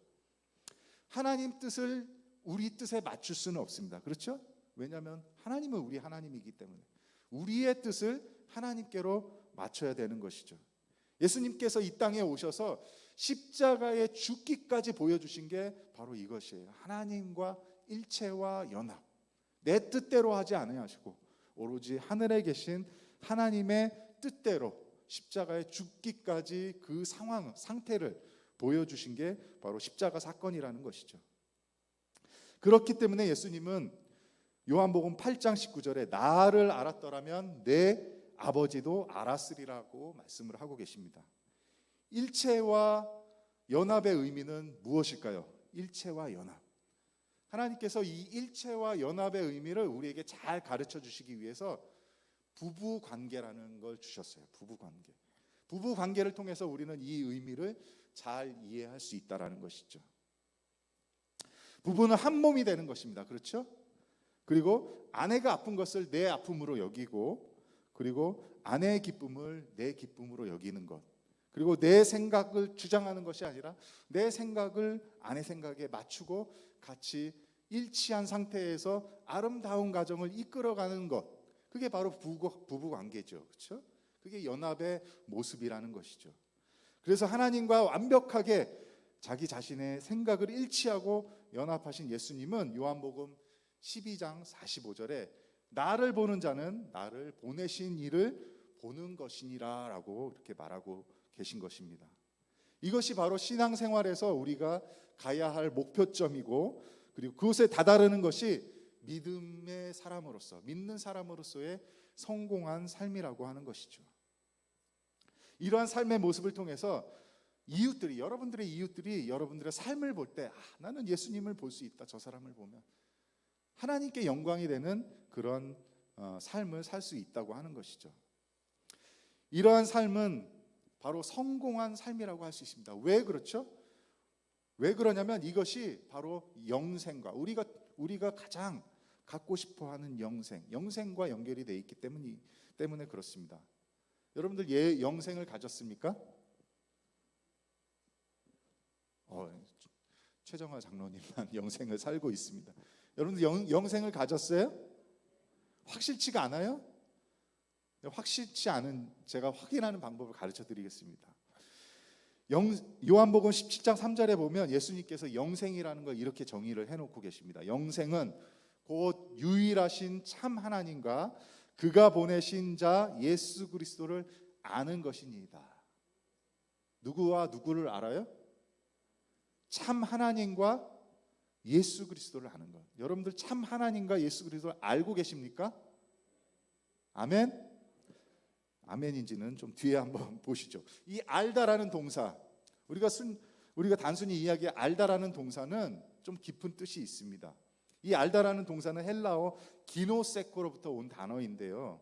하나님 뜻을 우리 뜻에 맞출 수는 없습니다. 그렇죠? 왜냐하면 하나님은 우리 하나님이기 때문에 우리의 뜻을 하나님께로 맞춰야 되는 것이죠. 예수님께서 이 땅에 오셔서 십자가의 죽기까지 보여주신 게 바로 이것이에요. 하나님과 일체와 연합, 내 뜻대로 하지 않으시고 오로지 하늘에 계신 하나님의 뜻대로 십자가의 죽기까지 그 상태를 보여주신 게 바로 십자가 사건이라는 것이죠. 그렇기 때문에 예수님은 요한복음 8장 19절에 나를 알았더라면 내 아버지도 알았으리라고 말씀을 하고 계십니다. 일체와 연합의 의미는 무엇일까요? 일체와 연합. 하나님께서 이 일체와 연합의 의미를 우리에게 잘 가르쳐 주시기 위해서 부부 관계라는 걸 주셨어요. 부부 관계. 부부 관계를 통해서 우리는 이 의미를 잘 이해할 수 있다라는 것이죠. 부부는 한 몸이 되는 것입니다. 그렇죠? 그리고 아내가 아픈 것을 내 아픔으로 여기고, 그리고 아내의 기쁨을 내 기쁨으로 여기는 것, 그리고 내 생각을 주장하는 것이 아니라 내 생각을 아내 생각에 맞추고 같이 일치한 상태에서 아름다운 가정을 이끌어가는 것, 그게 바로 부부 관계죠. 그렇죠? 그게 연합의 모습이라는 것이죠. 그래서 하나님과 완벽하게 자기 자신의 생각을 일치하고 연합하신 예수님은 요한복음 12장 45절에 나를 보는 자는 나를 보내신 이를 보는 것이니라 라고 이렇게 말하고 계신 것입니다. 이것이 바로 신앙생활에서 우리가 가야 할 목표점이고, 그리고 그것에 다다르는 것이 믿음의 사람으로서, 믿는 사람으로서의 성공한 삶이라고 하는 것이죠. 이러한 삶의 모습을 통해서 여러분들의 이웃들이 여러분들의 삶을 볼 때 나는 예수님을 볼 수 있다, 저 사람을 보면 하나님께 영광이 되는 그런 삶을 살 수 있다고 하는 것이죠. 이러한 삶은 바로 성공한 삶이라고 할 수 있습니다. 왜 그렇죠? 왜 그러냐면 이것이 바로 영생과 우리가 가장 갖고 싶어하는 영생과 연결이 돼 있기 때문에 그렇습니다. 여러분들 영생을 가졌습니까? 최정화 장로님만 영생을 살고 있습니다. 여러분들 영생을 가졌어요? 확실치가 않아요? 확실치 않은 제가 확인하는 방법을 가르쳐 드리겠습니다. 요한복음 17장 3절에 보면 예수님께서 영생이라는 걸 이렇게 정의를 해놓고 계십니다. 영생은 곧 유일하신 참 하나님과 그가 보내신 자 예수 그리스도를 아는 것이니이다. 누구와 누구를 알아요? 참 하나님과 예수 그리스도를 아는 것. 여러분들 참 하나님과 예수 그리스도를 알고 계십니까? 아멘? 아멘인지는 좀 뒤에 한번 보시죠. 이 알다라는 동사, 우리가 단순히 이야기해 알다라는 동사는 좀 깊은 뜻이 있습니다. 이 알다라는 동사는 헬라어 기노세코로부터 온 단어인데요.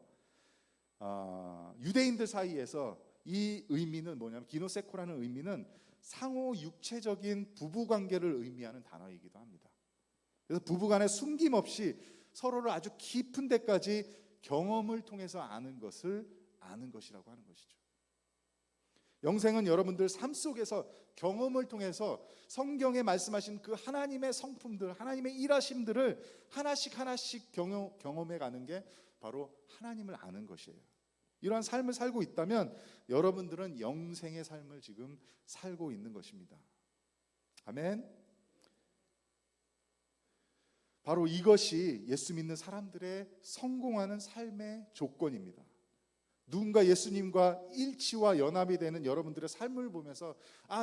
유대인들 사이에서 이 의미는 뭐냐면 기노세코라는 의미는 상호 육체적인 부부 관계를 의미하는 단어이기도 합니다. 그래서 부부간에 숨김없이 서로를 아주 깊은 데까지 경험을 통해서 아는 것이라고 하는 것이죠. 영생은 여러분들 삶 속에서 경험을 통해서 성경에 말씀하신 그 하나님의 성품들, 하나님의 일하심들을 하나씩 경험해 가는 게 바로 하나님을 아는 것이에요. 이러한 삶을 살고 있다면 여러분들은 영생의 삶을 지금 살고 있는 것입니다. 아멘. 바로 이것이 예수 믿는 사람들의 성공하는 삶의 조건입니다. 누군가 예수님과 일치와 연합이 되는 여러분들의 삶을 보면서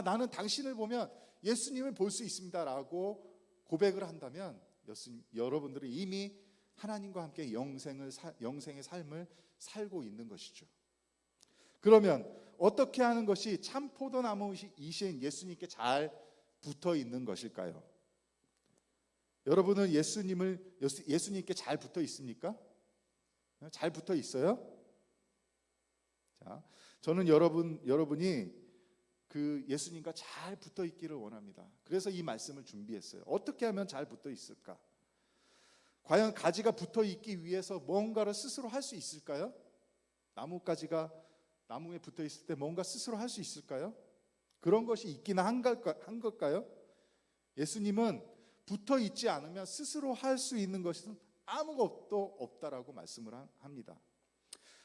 나는 당신을 보면 예수님을 볼 수 있습니다라고 고백을 한다면 여러분들은 이미 하나님과 함께 영생의 삶을 살고 있는 것이죠. 그러면 어떻게 하는 것이 참 포도나무이신 예수님께 잘 붙어 있는 것일까요? 여러분은 예수님께 잘 붙어 있습니까? 잘 붙어 있어요? 자, 저는 여러분이 그 예수님과 잘 붙어 있기를 원합니다. 그래서 이 말씀을 준비했어요. 어떻게 하면 잘 붙어 있을까? 과연 가지가 붙어 있기 위해서 뭔가를 스스로 할 수 있을까요? 나무가지가 나무에 붙어 있을 때 뭔가 스스로 할 수 있을까요? 그런 것이 있기는 한 걸까요? 예수님은 붙어 있지 않으면 스스로 할 수 있는 것은 아무것도 없다라고 말씀을 합니다.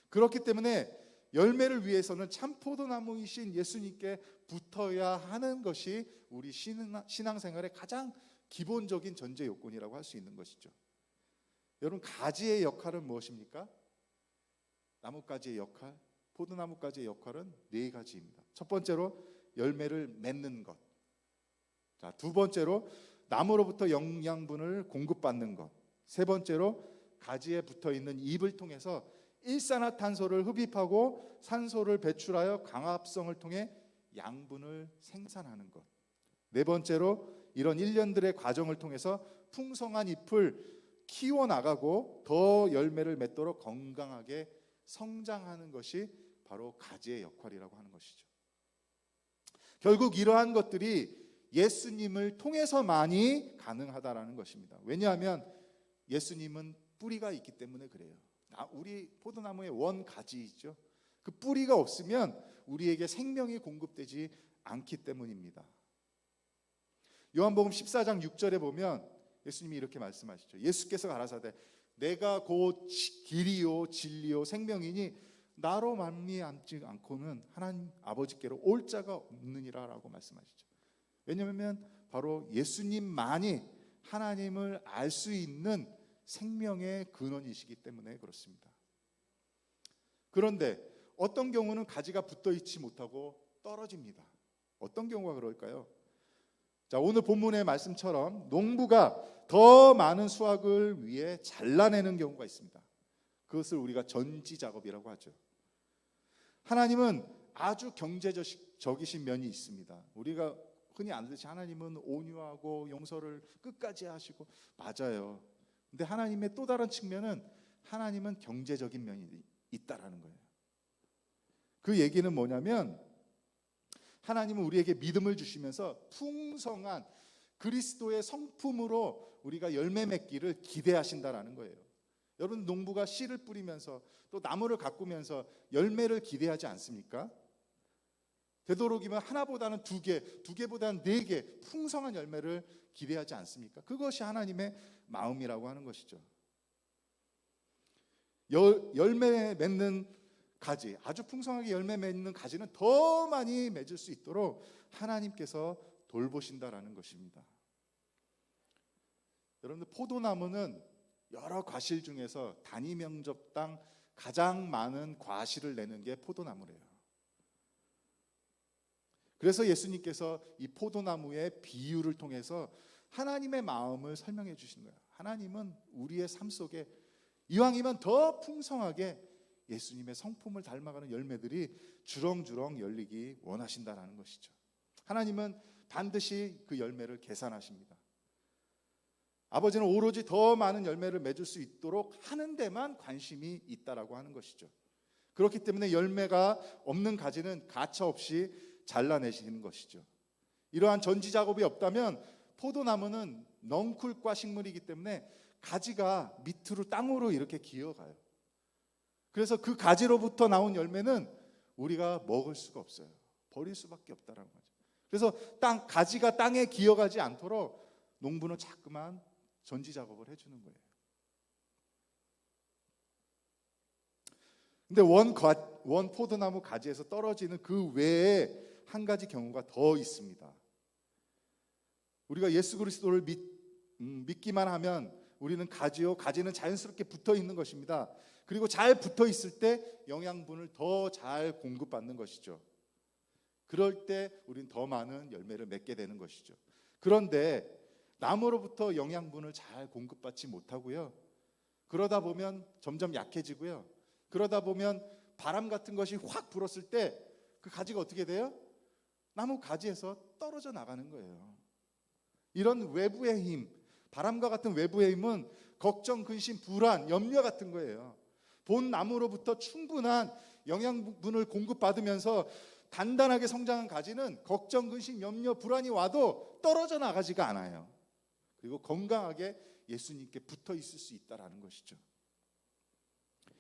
그렇기 때문에 열매를 위해서는 참 포도나무이신 예수님께 붙어야 하는 것이 우리 신앙생활의 가장 기본적인 전제 요건이라고 할 수 있는 것이죠. 여러분, 가지의 역할은 무엇입니까? 나뭇가지의 역할, 포도나무가지의 역할은 4가지입니다. 첫 번째로 열매를 맺는 것. 자, 두 번째로 나무로부터 영양분을 공급받는 것. 세 번째로 가지에 붙어 있는 잎을 통해서 일산화탄소를 흡입하고 산소를 배출하여 광합성을 통해 양분을 생산하는 것. 네 번째로 이런 일년들의 과정을 통해서 풍성한 잎을 키워나가고 더 열매를 맺도록 건강하게 성장하는 것이 바로 가지의 역할이라고 하는 것이죠. 결국 이러한 것들이 예수님을 통해서만이 가능하다라는 것입니다. 왜냐하면 예수님은 뿌리가 있기 때문에 그래요. 우리 포도나무의 원가지이죠. 그 뿌리가 없으면 우리에게 생명이 공급되지 않기 때문입니다. 요한복음 14장 6절에 보면 예수님이 이렇게 말씀하시죠. 예수께서 가라사대 내가 곧 길이요 진리요 생명이니 나로 말미암지 않고는 하나님 아버지께로 올 자가 없느니라라고 말씀하시죠. 왜냐하면 바로 예수님만이 하나님을 알 수 있는 생명의 근원이시기 때문에 그렇습니다. 그런데 어떤 경우는 가지가 붙어 있지 못하고 떨어집니다. 어떤 경우가 그럴까요? 자, 오늘 본문의 말씀처럼 농부가 더 많은 수확을 위해 잘라내는 경우가 있습니다. 그것을 우리가 전지 작업이라고 하죠. 하나님은 아주 경제적이신 면이 있습니다. 우리가 흔히 알듯이 하나님은 온유하고 용서를 끝까지 하시고 맞아요. 근데 하나님의 또 다른 측면은 하나님은 경제적인 면이 있다라는 거예요. 그 얘기는 뭐냐면 하나님은 우리에게 믿음을 주시면서 풍성한 그리스도의 성품으로 우리가 열매 맺기를 기대하신다라는 거예요. 여러분, 농부가 씨를 뿌리면서 또 나무를 가꾸면서 열매를 기대하지 않습니까? 되도록이면 하나보다는 두 개, 두 개보다는 네 개 풍성한 열매를 기대하지 않습니까? 그것이 하나님의 마음이라고 하는 것이죠. 열매 맺는 가지, 아주 풍성하게 열매 맺는 가지는 더 많이 맺을 수 있도록 하나님께서 돌보신다라는 것입니다. 여러분들, 포도나무는 여러 과실 중에서 단위 면적당 가장 많은 과실을 내는 게 포도나무래요. 그래서 예수님께서 이 포도나무의 비유를 통해서 하나님의 마음을 설명해 주신 거예요. 하나님은 우리의 삶 속에 이왕이면 더 풍성하게 예수님의 성품을 닮아가는 열매들이 주렁주렁 열리기 원하신다라는 것이죠. 하나님은 반드시 그 열매를 계산하십니다. 아버지는 오로지 더 많은 열매를 맺을 수 있도록 하는 데만 관심이 있다라고 하는 것이죠. 그렇기 때문에 열매가 없는 가지는 가차없이 잘라내시는 것이죠. 이러한 전지 작업이 없다면 포도나무는 넝쿨과 식물이기 때문에 가지가 밑으로 땅으로 이렇게 기어가요. 그래서 그 가지로부터 나온 열매는 우리가 먹을 수가 없어요. 버릴 수밖에 없다라는 거죠. 그래서 가지가 땅에 기어가지 않도록 농부는 자꾸만 전지 작업을 해주는 거예요. 근데 원 포도나무 가지에서 떨어지는 그 외에 한 가지 경우가 더 있습니다. 우리가 예수 그리스도를 믿기만 하면 우리는 가지요, 가지는 자연스럽게 붙어 있는 것입니다. 그리고 잘 붙어 있을 때 영양분을 더 잘 공급받는 것이죠. 그럴 때 우리는 더 많은 열매를 맺게 되는 것이죠. 그런데 나무로부터 영양분을 잘 공급받지 못하고요, 그러다 보면 점점 약해지고요, 그러다 보면 바람 같은 것이 확 불었을 때 그 가지가 어떻게 돼요? 나무 가지에서 떨어져 나가는 거예요. 이런 외부의 힘, 바람과 같은 외부의 힘은 걱정, 근심, 불안, 염려 같은 거예요. 본 나무로부터 충분한 영양분을 공급받으면서 단단하게 성장한 가지는 걱정, 근심, 염려, 불안이 와도 떨어져 나가지가 않아요. 그리고 건강하게 예수님께 붙어 있을 수 있다라는 것이죠.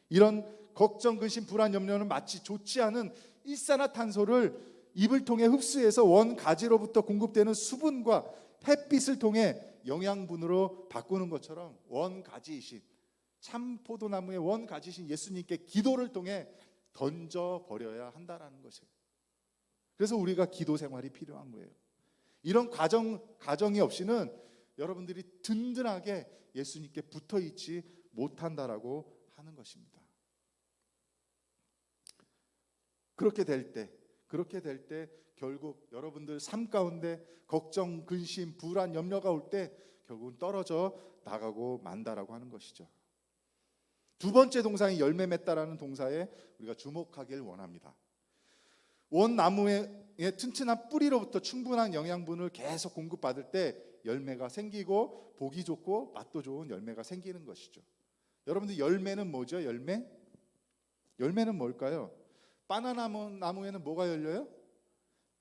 이런 걱정, 근심, 불안, 염려는 마치 좋지 않은 일산화탄소를 입을 통해 흡수해서 원 가지로부터 공급되는 수분과 햇빛을 통해 영양분으로 바꾸는 것처럼 원 가지이신 참 포도나무의 원 가지이신 예수님께 기도를 통해 던져 버려야 한다라는 것이에요. 그래서 우리가 기도 생활이 필요한 거예요. 이런 가정이 없이는 여러분들이 든든하게 예수님께 붙어 있지 못한다라고 하는 것입니다. 그렇게 될 때 결국 여러분들 삶 가운데 걱정, 근심, 불안, 염려가 올 때 결국은 떨어져 나가고 만다라고 하는 것이죠. 두 번째 동사인 열매 맺다라는 동사에 우리가 주목하길 원합니다. 원 나무의 튼튼한 뿌리로부터 충분한 영양분을 계속 공급받을 때 열매가 생기고 보기 좋고 맛도 좋은 열매가 생기는 것이죠. 여러분들, 열매는 뭐죠? 열매는 뭘까요? 바나나 나무에는 뭐가 열려요?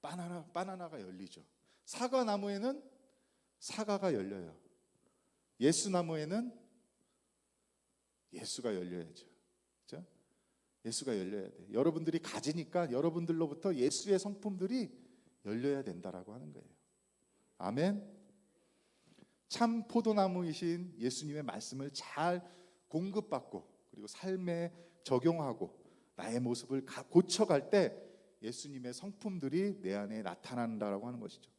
바나나가 열리죠. 사과 나무에는 사과가 열려요. 예수 나무에는 예수가 열려야죠. 그렇죠? 예수가 열려야 돼. 여러분들이 가지니까 여러분들로부터 예수의 성품들이 열려야 된다라고 하는 거예요. 아멘. 참 포도나무이신 예수님의 말씀을 잘 공급받고 그리고 삶에 적용하고 나의 모습을 고쳐갈 때 예수님의 성품들이 내 안에 나타난다라고 하는 것이죠.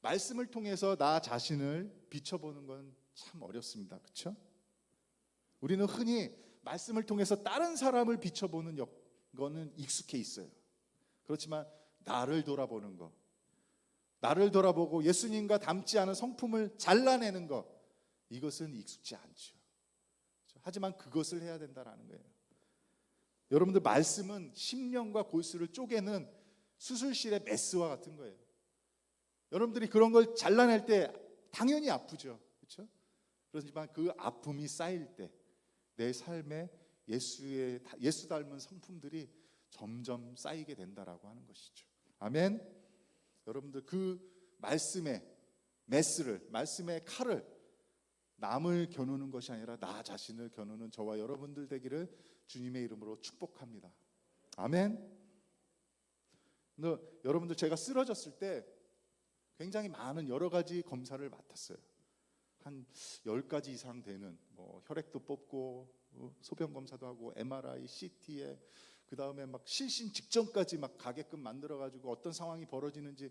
말씀을 통해서 나 자신을 비춰보는 건 참 어렵습니다. 그렇죠? 우리는 흔히 말씀을 통해서 다른 사람을 비춰보는 거는 익숙해 있어요. 그렇지만 나를 돌아보는 거, 나를 돌아보고 예수님과 닮지 않은 성품을 잘라내는 거, 이것은 익숙지 않죠. 하지만 그것을 해야 된다는 거예요. 여러분들, 말씀은 심령과 골수를 쪼개는 수술실의 메스와 같은 거예요. 여러분들이 그런 걸 잘라낼 때 당연히 아프죠. 그렇죠? 그렇지만 그 아픔이 쌓일 때 내 삶에 예수 닮은 성품들이 점점 쌓이게 된다라고 하는 것이죠. 아멘. 여러분들 그 말씀의 메스를, 말씀의 칼을 남을 겨누는 것이 아니라 나 자신을 겨누는 저와 여러분들 되기를 주님의 이름으로 축복합니다. 아멘. 여러분들 제가 쓰러졌을 때 굉장히 많은 여러 가지 검사를 맡았어요. 한 10가지 이상 되는 혈액도 뽑고 소변 검사도 하고 MRI, CT에 그 다음에 막 실신 직전까지 막 가게끔 만들어 가지고 어떤 상황이 벌어지는지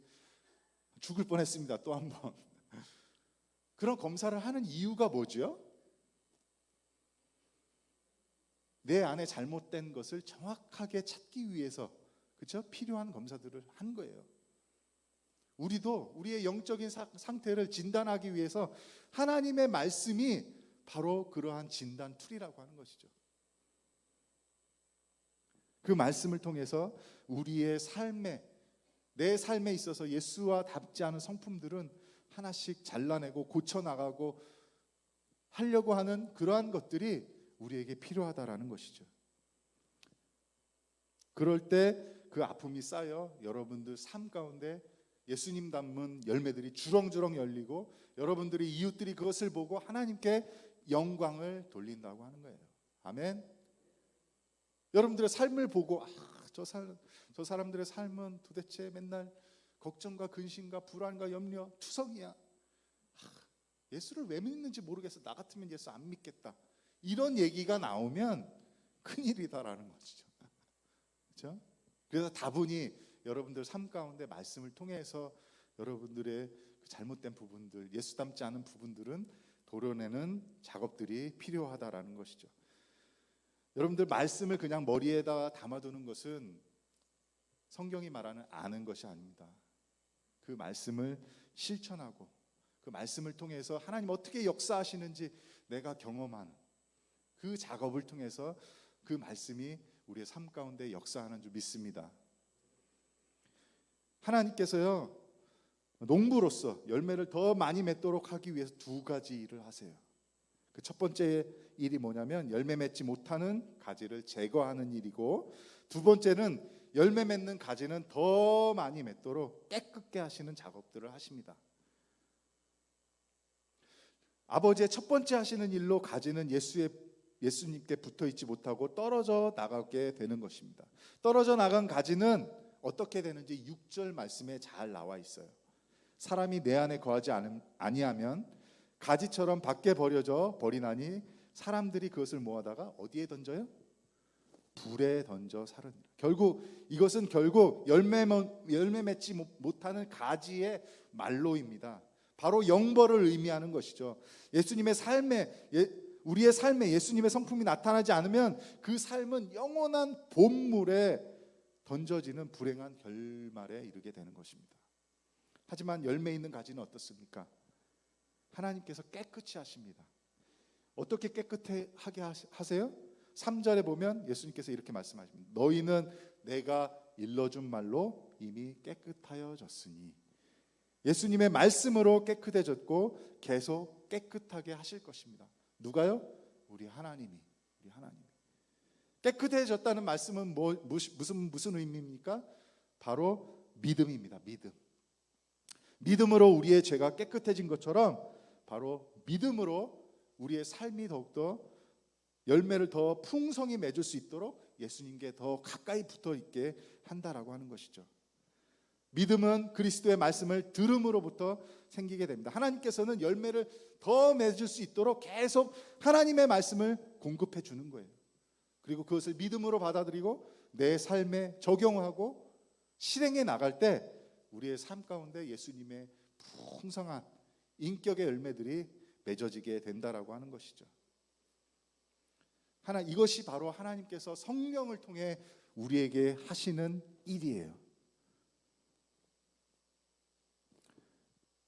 죽을 뻔했습니다. 또 한 번. 그런 검사를 하는 이유가 뭐죠? 내 안에 잘못된 것을 정확하게 찾기 위해서, 그렇죠? 필요한 검사들을 한 거예요. 우리도 우리의 영적인 상태를 진단하기 위해서 하나님의 말씀이 바로 그러한 진단 툴이라고 하는 것이죠. 그 말씀을 통해서 우리의 삶에, 내 삶에 있어서 예수와 닮지 않은 성품들은 하나씩 잘라내고 고쳐나가고 하려고 하는 그러한 것들이 우리에게 필요하다라는 것이죠. 그럴 때 그 아픔이 쌓여 여러분들 삶 가운데 예수님 닮은 열매들이 주렁주렁 열리고 여러분들이 이웃들이 그것을 보고 하나님께 영광을 돌린다고 하는 거예요. 아멘. 여러분들의 삶을 보고 저 사람들의 삶은 도대체 맨날 걱정과 근심과 불안과 염려 투성이야. 예수를 왜 믿는지 모르겠어. 나 같으면 예수 안 믿겠다. 이런 얘기가 나오면 큰일이다라는 것이죠. 그렇죠? 그래서 다분히 여러분들 삶 가운데 말씀을 통해서 여러분들의 그 잘못된 부분들, 예수 닮지 않은 부분들은 도려내는 작업들이 필요하다라는 것이죠. 여러분들 말씀을 그냥 머리에다 담아두는 것은 성경이 말하는 아는 것이 아닙니다. 그 말씀을 실천하고 그 말씀을 통해서 하나님 어떻게 역사하시는지 내가 경험하는 그 작업을 통해서 그 말씀이 우리의 삶 가운데 역사하는 줄 믿습니다. 하나님께서요, 농부로서 열매를 더 많이 맺도록 하기 위해서 2가지 일을 하세요. 그 첫 번째 일이 뭐냐면 열매 맺지 못하는 가지를 제거하는 일이고, 2번째는 열매 맺는 가지는 더 많이 맺도록 깨끗게 하시는 작업들을 하십니다. 아버지의 첫 번째 하시는 일로 가지는 예수님께 붙어 있지 못하고 떨어져 나가게 되는 것입니다. 떨어져 나간 가지는 어떻게 되는지 6절 말씀에 잘 나와 있어요. 사람이 내 안에 거하지 아니하면 가지처럼 밖에 버려져 버리나니 사람들이 그것을 모아다가 어디에 던져요? 불에 던져 사르니라. 이것은 결국 열매 맺지 못하는 가지의 말로입니다. 바로 영벌을 의미하는 것이죠. 예수님의 삶에, 우리의 삶에 예수님의 성품이 나타나지 않으면 그 삶은 영원한 본물에 던져지는 불행한 결말에 이르게 되는 것입니다. 하지만 열매 있는 가지는 어떻습니까? 하나님께서 깨끗이 하십니다. 어떻게 깨끗하게 하세요? 3절에 보면 예수님께서 이렇게 말씀하십니다. 너희는 내가 일러준 말로 이미 깨끗하여졌으니. 예수님의 말씀으로 깨끗해졌고 계속 깨끗하게 하실 것입니다. 누가요? 우리 하나님이. 깨끗해졌다는 말씀은 무슨 의미입니까? 바로 믿음입니다. 믿음으로 우리의 죄가 깨끗해진 것처럼 바로 믿음으로 우리의 삶이 더욱더 열매를 더 풍성히 맺을 수 있도록 예수님께 더 가까이 붙어 있게 한다라고 하는 것이죠. 믿음은 그리스도의 말씀을 들음으로부터 생기게 됩니다. 하나님께서는 열매를 더 맺을 수 있도록 계속 하나님의 말씀을 공급해 주는 거예요. 그리고 그것을 믿음으로 받아들이고 내 삶에 적용하고 실행해 나갈 때 우리의 삶 가운데 예수님의 풍성한 인격의 열매들이 맺어지게 된다라고 하는 것이죠. 이것이 바로 하나님께서 성령을 통해 우리에게 하시는 일이에요.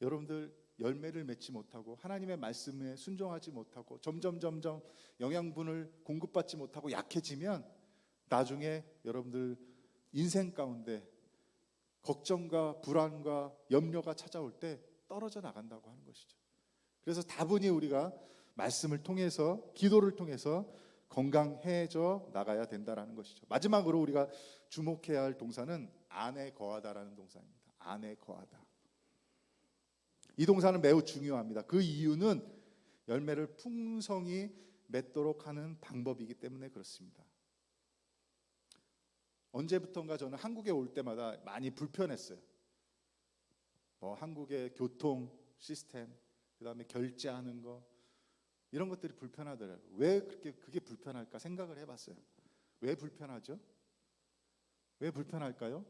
여러분들 열매를 맺지 못하고 하나님의 말씀에 순종하지 못하고 점점 영양분을 공급받지 못하고 약해지면 나중에 여러분들 인생 가운데 걱정과 불안과 염려가 찾아올 때 떨어져 나간다고 하는 것이죠. 그래서 다분히 우리가 말씀을 통해서 기도를 통해서 건강해져 나가야 된다라는 것이죠. 마지막으로 우리가 주목해야 할 동사는 안에 거하다라는 동사입니다. 안에 거하다. 이 동사는 매우 중요합니다. 그 이유는 열매를 풍성히 맺도록 하는 방법이기 때문에 그렇습니다. 언제부턴가 저는 한국에 올 때마다 많이 불편했어요. 한국의 교통 시스템, 그다음에 결제하는 거, 이런 것들이 불편하더라고요. 왜 그게 불편할까 생각을 해봤어요. 왜 불편하죠? 왜 불편할까요?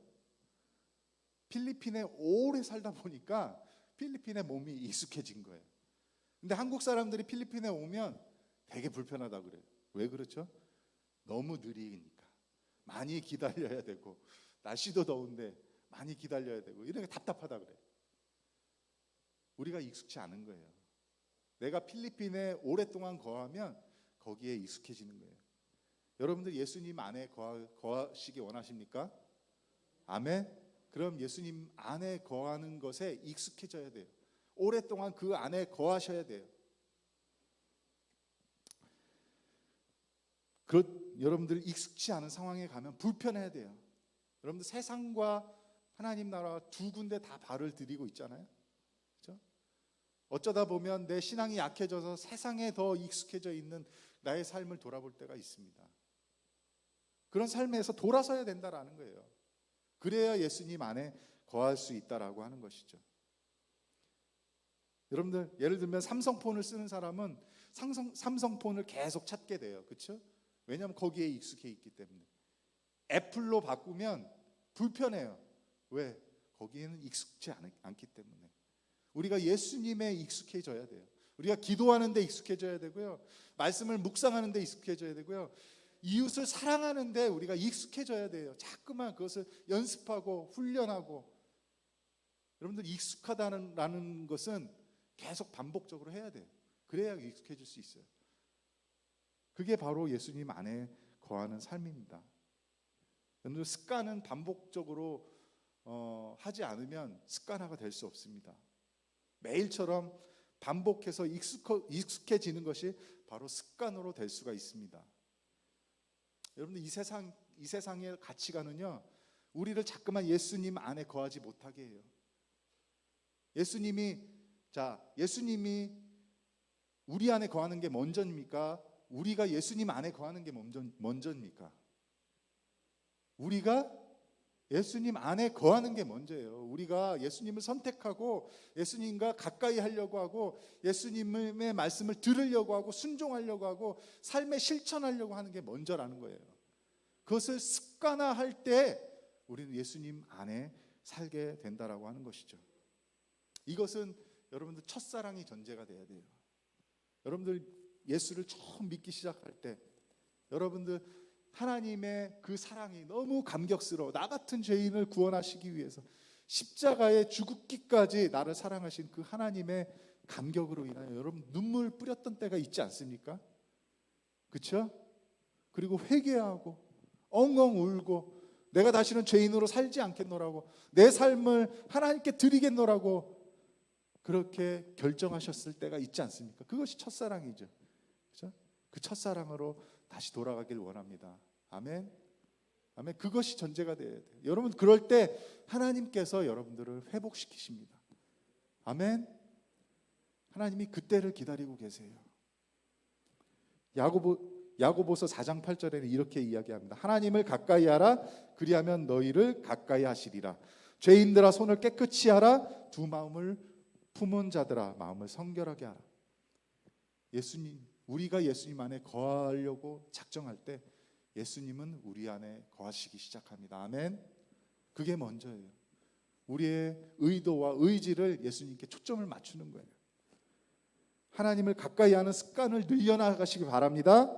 필리핀에 오래 살다 보니까 필리핀의 몸이 익숙해진 거예요. 근데 한국 사람들이 필리핀에 오면 되게 불편하다 그래요. 왜 그렇죠? 너무 느리니까. 많이 기다려야 되고, 날씨도 더운데 많이 기다려야 되고, 이런 게 답답하다 그래요. 우리가 익숙치 않은 거예요. 내가 필리핀에 오랫동안 거하면 거기에 익숙해지는 거예요. 여러분들 예수님 안에 거하시기 원하십니까? 아멘. 그럼 예수님 안에 거하는 것에 익숙해져야 돼요. 오랫동안 그 안에 거하셔야 돼요. 여러분들 익숙치 않은 상황에 가면 불편해야 돼요. 여러분들 세상과 하나님 나라 두 군데 다 발을 들이고 있잖아요. 그렇죠? 어쩌다 보면 내 신앙이 약해져서 세상에 더 익숙해져 있는 나의 삶을 돌아볼 때가 있습니다. 그런 삶에서 돌아서야 된다라는 거예요. 그래야 예수님 안에 거할 수 있다라고 하는 것이죠. 여러분들 예를 들면 삼성폰을 쓰는 사람은 삼성폰을 계속 찾게 돼요. 그렇죠? 왜냐하면 거기에 익숙해 있기 때문에. 애플로 바꾸면 불편해요. 왜? 거기에는 익숙지 않기 때문에. 우리가 예수님에 익숙해져야 돼요. 우리가 기도하는 데 익숙해져야 되고요. 말씀을 묵상하는 데 익숙해져야 되고요. 이웃을 사랑하는 데 우리가 익숙해져야 돼요. 자꾸만 그것을 연습하고 훈련하고. 여러분들 익숙하다는 것은 계속 반복적으로 해야 돼요. 그래야 익숙해질 수 있어요. 그게 바로 예수님 안에 거하는 삶입니다. 여러분들 습관은 반복적으로 하지 않으면 습관화가 될 수 없습니다. 매일처럼 반복해서 익숙해지는 것이 바로 습관으로 될 수가 있습니다. 여러분들 이 세상의 가치관은요, 우리를 자꾸만 예수님 안에 거하지 못하게 해요. 예수님이 우리 안에 거하는 게 먼저입니까? 우리가 예수님 안에 거하는 게 먼저입니까? 우리가 예수님 안에 거하는 게 먼저예요. 우리가 예수님을 선택하고 예수님과 가까이 하려고 하고 예수님의 말씀을 들으려고 하고 순종하려고 하고 삶에 실천하려고 하는 게 먼저라는 거예요. 그것을 습관화할 때 우리는 예수님 안에 살게 된다라고 하는 것이죠. 이것은 여러분들 첫사랑이 전제가 돼야 돼요. 여러분들 예수를 처음 믿기 시작할 때 여러분들 하나님의 그 사랑이 너무 감격스러워. 나 같은 죄인을 구원하시기 위해서 십자가에 죽기까지 나를 사랑하신 그 하나님의 감격으로 인하여 여러분 눈물 뿌렸던 때가 있지 않습니까? 그렇죠? 그리고 회개하고 엉엉 울고 내가 다시는 죄인으로 살지 않겠노라고, 내 삶을 하나님께 드리겠노라고 그렇게 결정하셨을 때가 있지 않습니까? 그것이 첫사랑이죠. 그렇죠? 그 첫사랑으로 다시 돌아가길 원합니다. 아멘. 아멘. 그것이 전제가 돼야 돼요. 여러분 그럴 때 하나님께서 여러분들을 회복시키십니다. 아멘. 하나님이 그때를 기다리고 계세요. 야고보서 4장 8절에는 이렇게 이야기합니다. 하나님을 가까이 하라. 그리하면 너희를 가까이 하시리라. 죄인들아 손을 깨끗이 하라. 두 마음을 품은 자들아 마음을 성결하게 하라. 우리가 예수님 안에 거하려고 작정할 때 예수님은 우리 안에 거하시기 시작합니다. 아멘. 그게 먼저예요. 우리의 의도와 의지를 예수님께 초점을 맞추는 거예요. 하나님을 가까이 하는 습관을 늘려나가시기 바랍니다.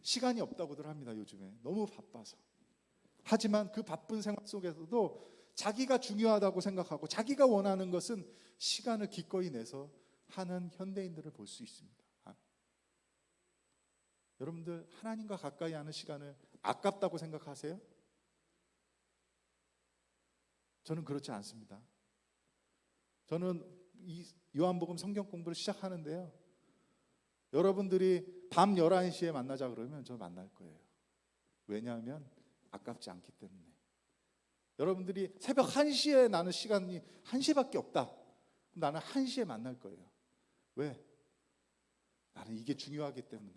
시간이 없다고들 합니다. 요즘에 너무 바빠서. 하지만 그 바쁜 생활 속에서도 자기가 중요하다고 생각하고 자기가 원하는 것은 시간을 기꺼이 내서 하는 현대인들을 볼 수 있습니다. 여러분들 하나님과 가까이 하는 시간을 아깝다고 생각하세요? 저는 그렇지 않습니다. 저는 이 요한복음 성경 공부를 시작하는데요, 여러분들이 밤 11시에 만나자 그러면 저 만날 거예요. 왜냐하면 아깝지 않기 때문에. 여러분들이 새벽 1시에 나는 시간이 1시밖에 없다. 나는 1시에 만날 거예요. 왜? 나는 이게 중요하기 때문에.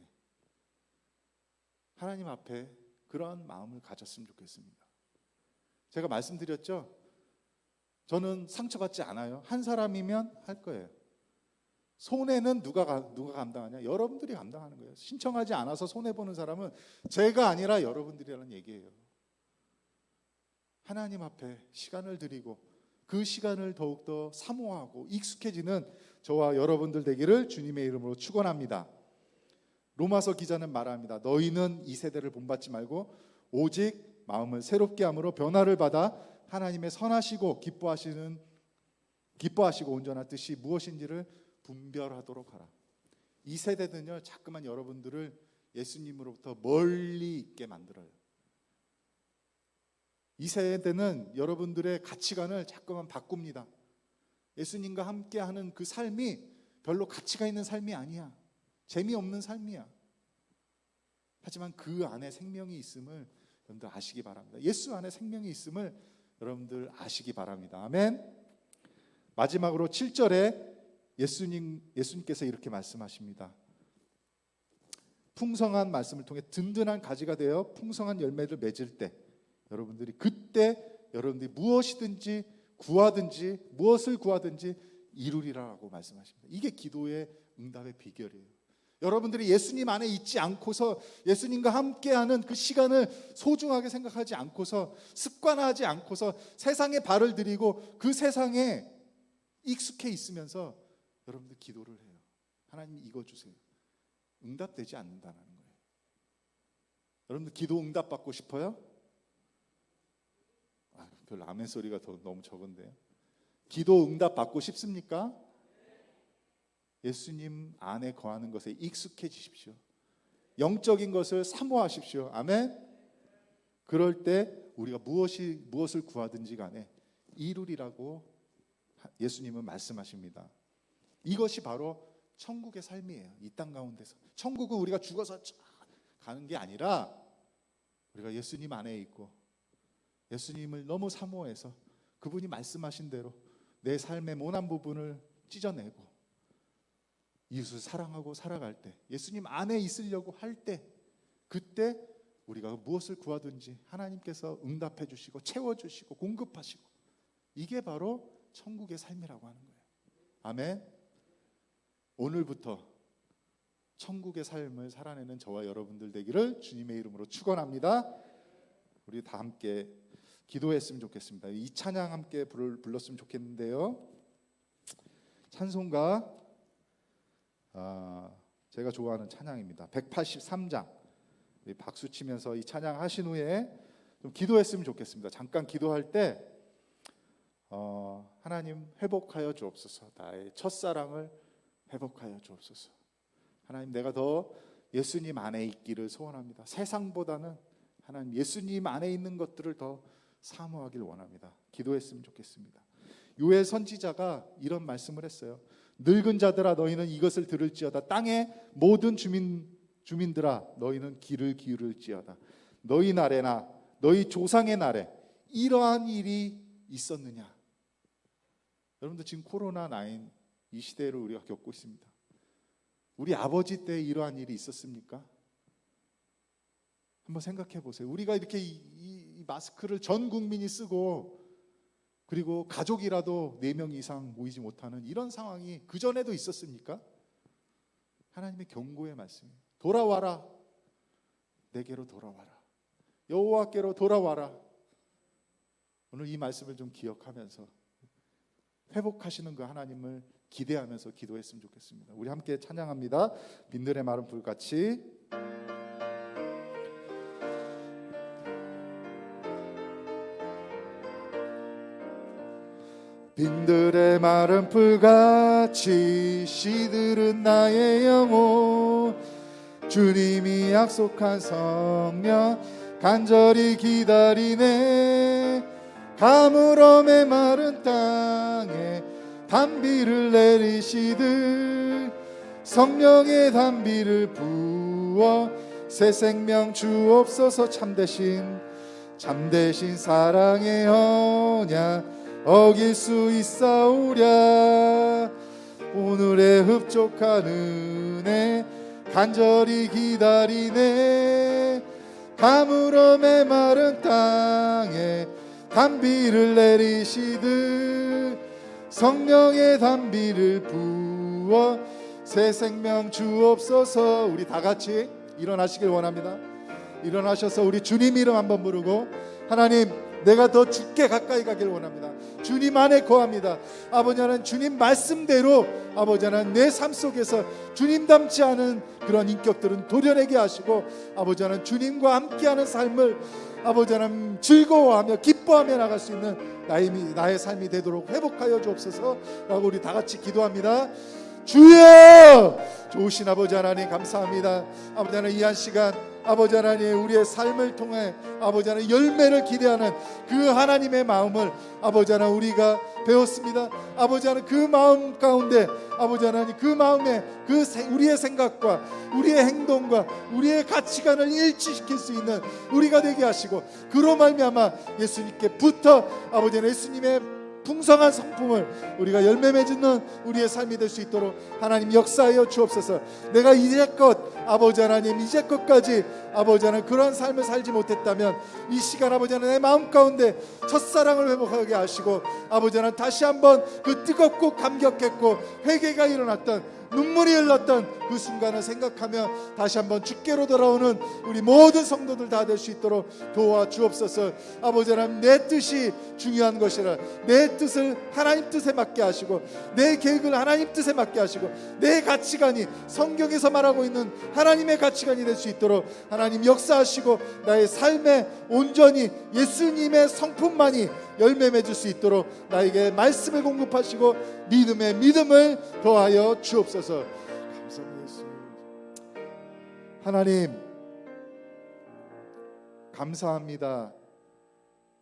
하나님 앞에 그러한 마음을 가졌으면 좋겠습니다. 제가 말씀드렸죠? 저는 상처받지 않아요. 한 사람이면 할 거예요. 손해는 누가 감당하냐? 여러분들이 감당하는 거예요. 신청하지 않아서 손해보는 사람은 제가 아니라 여러분들이라는 얘기예요. 하나님 앞에 시간을 드리고 그 시간을 더욱더 사모하고 익숙해지는 저와 여러분들 되기를 주님의 이름으로 축원합니다. 로마서 기자는 말합니다. 너희는 이 세대를 본받지 말고 오직 마음을 새롭게 함으로 변화를 받아 하나님의 선하시고 기뻐하시고 온전한 뜻이 무엇인지를 분별하도록 하라. 이 세대는요, 자꾸만 여러분들을 예수님으로부터 멀리 있게 만들어요. 이 세대는 여러분들의 가치관을 자꾸만 바꿉니다. 예수님과 함께하는 그 삶이 별로 가치가 있는 삶이 아니야. 재미없는 삶이야. 하지만 그 안에 생명이 있음을 여러분들 아시기 바랍니다. 예수 안에 생명이 있음을 여러분들 아시기 바랍니다. 아멘. 마지막으로 7절에 예수님께서 이렇게 말씀하십니다. 풍성한 말씀을 통해 든든한 가지가 되어 풍성한 열매를 맺을 때 여러분들이 그때 여러분들이 무엇이든지 구하든지 무엇을 구하든지 이루리라고 말씀하십니다. 이게 기도의 응답의 비결이에요. 여러분들이 예수님 안에 있지 않고서 예수님과 함께하는 그 시간을 소중하게 생각하지 않고서 습관화하지 않고서 세상에 발을 들이고 그 세상에 익숙해 있으면서 여러분들 기도를 해요. 하나님 이거 주세요. 응답되지 않는다는 거예요. 여러분들 기도 응답 받고 싶어요? 별로 아멘 소리가 너무 적은데요. 기도 응답 받고 싶습니까? 예수님 안에 거하는 것에 익숙해지십시오. 영적인 것을 사모하십시오. 아멘. 그럴 때 우리가 무엇을 구하든지 간에 이루리라고 예수님은 말씀하십니다. 이것이 바로 천국의 삶이에요. 이 땅 가운데서. 천국은 우리가 죽어서 가는 게 아니라 우리가 예수님 안에 있고 예수님을 너무 사모해서 그분이 말씀하신 대로 내 삶의 모난 부분을 찢어내고 이웃을 사랑하고 살아갈 때, 예수님 안에 있으려고 할 때, 그때 우리가 무엇을 구하든지 하나님께서 응답해 주시고 채워주시고 공급하시고, 이게 바로 천국의 삶이라고 하는 거예요. 아멘. 오늘부터 천국의 삶을 살아내는 저와 여러분들 되기를 주님의 이름으로 축원합니다. 우리 다 함께 기도했으면 좋겠습니다. 이 찬양 함께 불렀으면 좋겠는데요. 찬송가 제가 좋아하는 찬양입니다. 183장. 박수 치면서 이 찬양 하신 후에 좀 기도했으면 좋겠습니다. 잠깐 기도할 때 하나님 회복하여 주옵소서. 나의 첫사랑을 회복하여 주옵소서. 하나님 내가 더 예수님 안에 있기를 소원합니다. 세상보다는 하나님 예수님 안에 있는 것들을 더 사모하길 원합니다. 기도했으면 좋겠습니다. 요엘 선지자가 이런 말씀을 했어요. 늙은 자들아 너희는 이것을 들을지어다. 땅의 모든 주민들아 너희는 귀를 기울일지어다. 너희 날에나 너희 조상의 날에 이러한 일이 있었느냐. 여러분들 지금 코로나19 이 시대를 우리가 겪고 있습니다. 우리 아버지 때 이러한 일이 있었습니까? 한번 생각해 보세요. 우리가 이렇게 이 마스크를 전 국민이 쓰고 그리고 가족이라도 4명 이상 모이지 못하는 이런 상황이 그전에도 있었습니까? 하나님의 경고의 말씀이에요. 돌아와라. 내게로 돌아와라. 여호와께로 돌아와라. 오늘 이 말씀을 좀 기억하면서 회복하시는 그 하나님을 기대하면서 기도했으면 좋겠습니다. 우리 함께 찬양합니다. 빈들의 마른 불같이. 빈들의 마른 풀같이 시들은 나의 영혼 주님이 약속한 성령 간절히 기다리네. 가물어 메마른 땅에 단비를 내리시듯 성령의 단비를 부어 새 생명 주옵소서. 참되신 사랑의 언약 어길 수 있사오랴. 오늘의 흡족한 은혜 간절히 기다리네. 가물어 메마른 땅에 단비를 내리시듯 성령의 단비를 부어 새 생명 주옵소서. 우리 다 같이 일어나시길 원합니다. 일어나셔서 우리 주님 이름 한번 부르고, 하나님 내가 더 주께 가까이 가길 원합니다. 주님 안에 거합니다. 아버지 하나님, 주님 말씀대로 아버지 하나님 내 삶 속에서 주님 닮지 않은 그런 인격들은 도려내게 하시고, 아버지 하나님 주님과 함께하는 삶을 아버지 하나님 즐거워하며 기뻐하며 나갈 수 있는 나의 삶이 되도록 회복하여 주옵소서 라고 우리 다 같이 기도합니다. 주여! 좋으신 아버지 하나님 감사합니다. 아버지 하나님, 이 한 시간 아버지 하나님 우리의 삶을 통해 아버지 하나님 열매를 기대하는 그 하나님의 마음을 아버지 하나님 우리가 배웠습니다. 아버지 하나님 그 마음 가운데 아버지 하나님 그 마음에 우리의 생각과 우리의 행동과 우리의 가치관을 일치시킬 수 있는 우리가 되게 하시고, 그로 말미암아 예수님께 붙어 아버지 하나님 예수님의 풍성한 성품을 우리가 열매 맺는 우리의 삶이 될 수 있도록 하나님 역사하여 주옵소서. 내가 이제껏 아버지 하나님 이제껏까지 아버지 하나님 그러한 삶을 살지 못했다면 이 시간 아버지 하나님 내 마음 가운데 첫사랑을 회복하게 하시고, 아버지 하나님 다시 한번 그 뜨겁고 감격했고 회개가 일어났던 눈물이 흘렀던 그 순간을 생각하며 다시 한번 주께로 돌아오는 우리 모든 성도들 다 될 수 있도록 도와주옵소서. 아버지 하나님, 내 뜻이 중요한 것이라 내 뜻을 하나님 뜻에 맞게 하시고, 내 계획을 하나님 뜻에 맞게 하시고, 내 가치관이 성경에서 말하고 있는 하나님의 가치관이 될 수 있도록 하나님 역사하시고, 나의 삶에 온전히 예수님의 성품만이 열매 맺을 수 있도록 나에게 말씀을 공급하시고 믿음의 믿음을 더하여 주옵소서. 감사합니다. 예수. 하나님 감사합니다.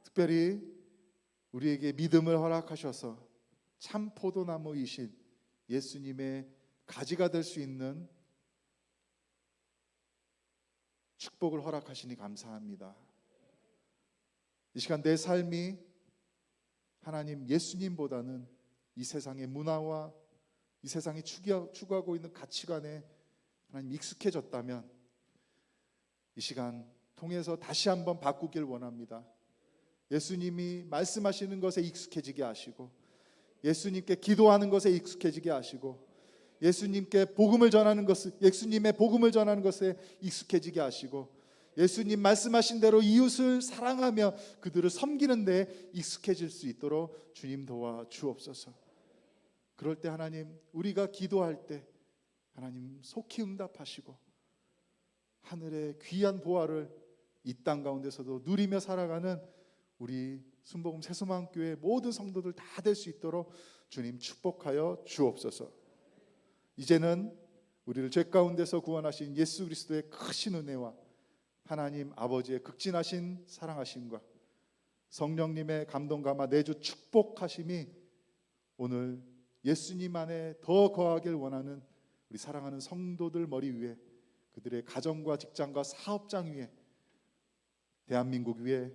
특별히 우리에게 믿음을 허락하셔서 참 포도나무이신 예수님의 가지가 될 수 있는 축복을 허락하시니 감사합니다. 이 시간 내 삶이 하나님 예수님보다는 이 세상의 문화와 이 세상이 추구하고 있는 가치관에 하나님 익숙해졌다면 이 시간 통해서 다시 한번 바꾸길 원합니다. 예수님이 말씀하시는 것에 익숙해지게 하시고, 예수님께 기도하는 것에 익숙해지게 하시고, 예수님께 복음을 전하는 것을, 예수님의 복음을 전하는 것에 익숙해지게 하시고, 예수님 말씀하신 대로 이웃을 사랑하며 그들을 섬기는 데 익숙해질 수 있도록 주님 도와 주옵소서. 그럴 때 하나님, 우리가 기도할 때 하나님 속히 응답하시고 하늘의 귀한 보화를 이 땅 가운데서도 누리며 살아가는 우리 순복음 새소망교회 모든 성도들 다 될 수 있도록 주님 축복하여 주옵소서. 이제는 우리를 죄 가운데서 구원하신 예수 그리스도의 크신 은혜와 하나님 아버지의 극진하신 사랑하심과 성령님의 감동 감화 내주 축복하심이 오늘 예수님 안에 더 거하길 원하는 우리 사랑하는 성도들 머리 위에, 그들의 가정과 직장과 사업장 위에, 대한민국 위에,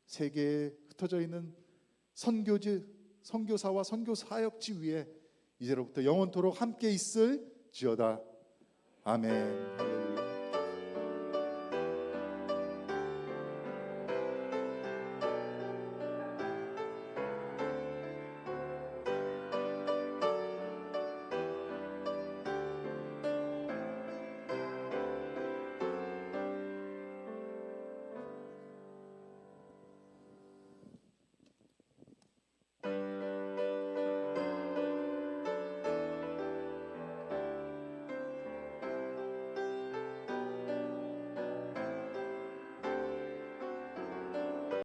세계에 흩어져 있는 선교사와 선교사역지 위에 이제로부터 영원토록 함께 있을지어다. 아멘.